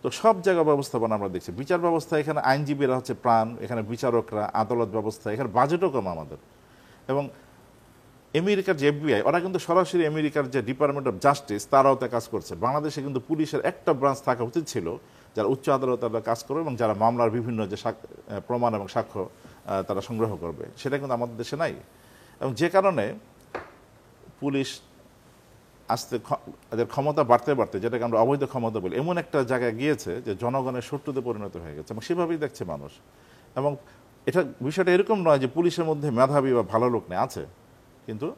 তো সব জায়গায় ব্যবস্থাপনা আমরা দেখছি, বিচার ব্যবস্থা এখানে আইনজীবীরা হচ্ছে প্রাণ, এখানে বিচারকরা, আদালত ব্যবস্থা, এখানে বাজেটও কম আমাদের। এবং আমেরিকার যে FBI, ওরা কিন্তু সরাসরি আমেরিকার যে ডিপার্টমেন্ট অফ জাস্টিস তার আওতায় কাজ করছে। বাংলাদেশে কিন্তু পুলিশের একটা ব্রাঞ্চ থাকা উচিত ছিল যারা উচ্চ আদালতে কাজ করবে এবং যারা মামলার বিভিন্ন যে প্রমাণ এবং সাক্ষ্য তারা সংগ্রহ করবে, সেটা কিন্তু আমাদের দেশে নাই। এবং যে কারণে পুলিশ আস্তে এদের ক্ষমতা বাড়তে বাড়তে, যেটাকে আমরা অবৈধ ক্ষমতা বলি, এমন একটা জায়গায় গিয়েছে যে জনগণের শত্রুতে পরিণত হয়ে গেছে, এবং সেভাবেই দেখছে মানুষ। এবং এটা বিষয়টা এরকম নয় যে পুলিশের মধ্যে মেধাবী বা ভালো লোক নেই, আছে, কিন্তু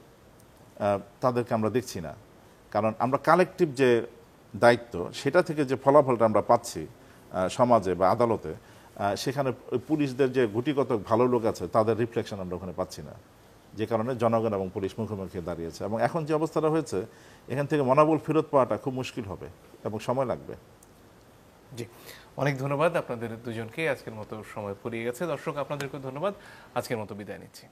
তাদেরকে আমরা দেখছি না। কারণ আমরা কালেকটিভ যে দায়িত্ব, সেটা থেকে যে ফলাফলটা আমরা পাচ্ছি সমাজে বা আদালতে, সেখানে পুলিশদের যে গুটিকত ভালো লোক আছে তাদের রিফ্লেকশন আমরা ওখানে পাচ্ছি না, যে কারণে জনগণ এবং পুলিশ মুখোমুখি দাঁড়িয়েছে। এবং এখন যে অবস্থাটা হয়েছে, এখান থেকে মনোবল ফেরত পাওয়াটা খুব মুশকিল হবে এবং সময় লাগবে। জি, অনেক ধন্যবাদ আপনাদের দুজনকে। আজকের মতো সময় ফুরিয়ে গেছে। দর্শক, আপনাদেরকে ধন্যবাদ। আজকের মতো বিদায় নিচ্ছি।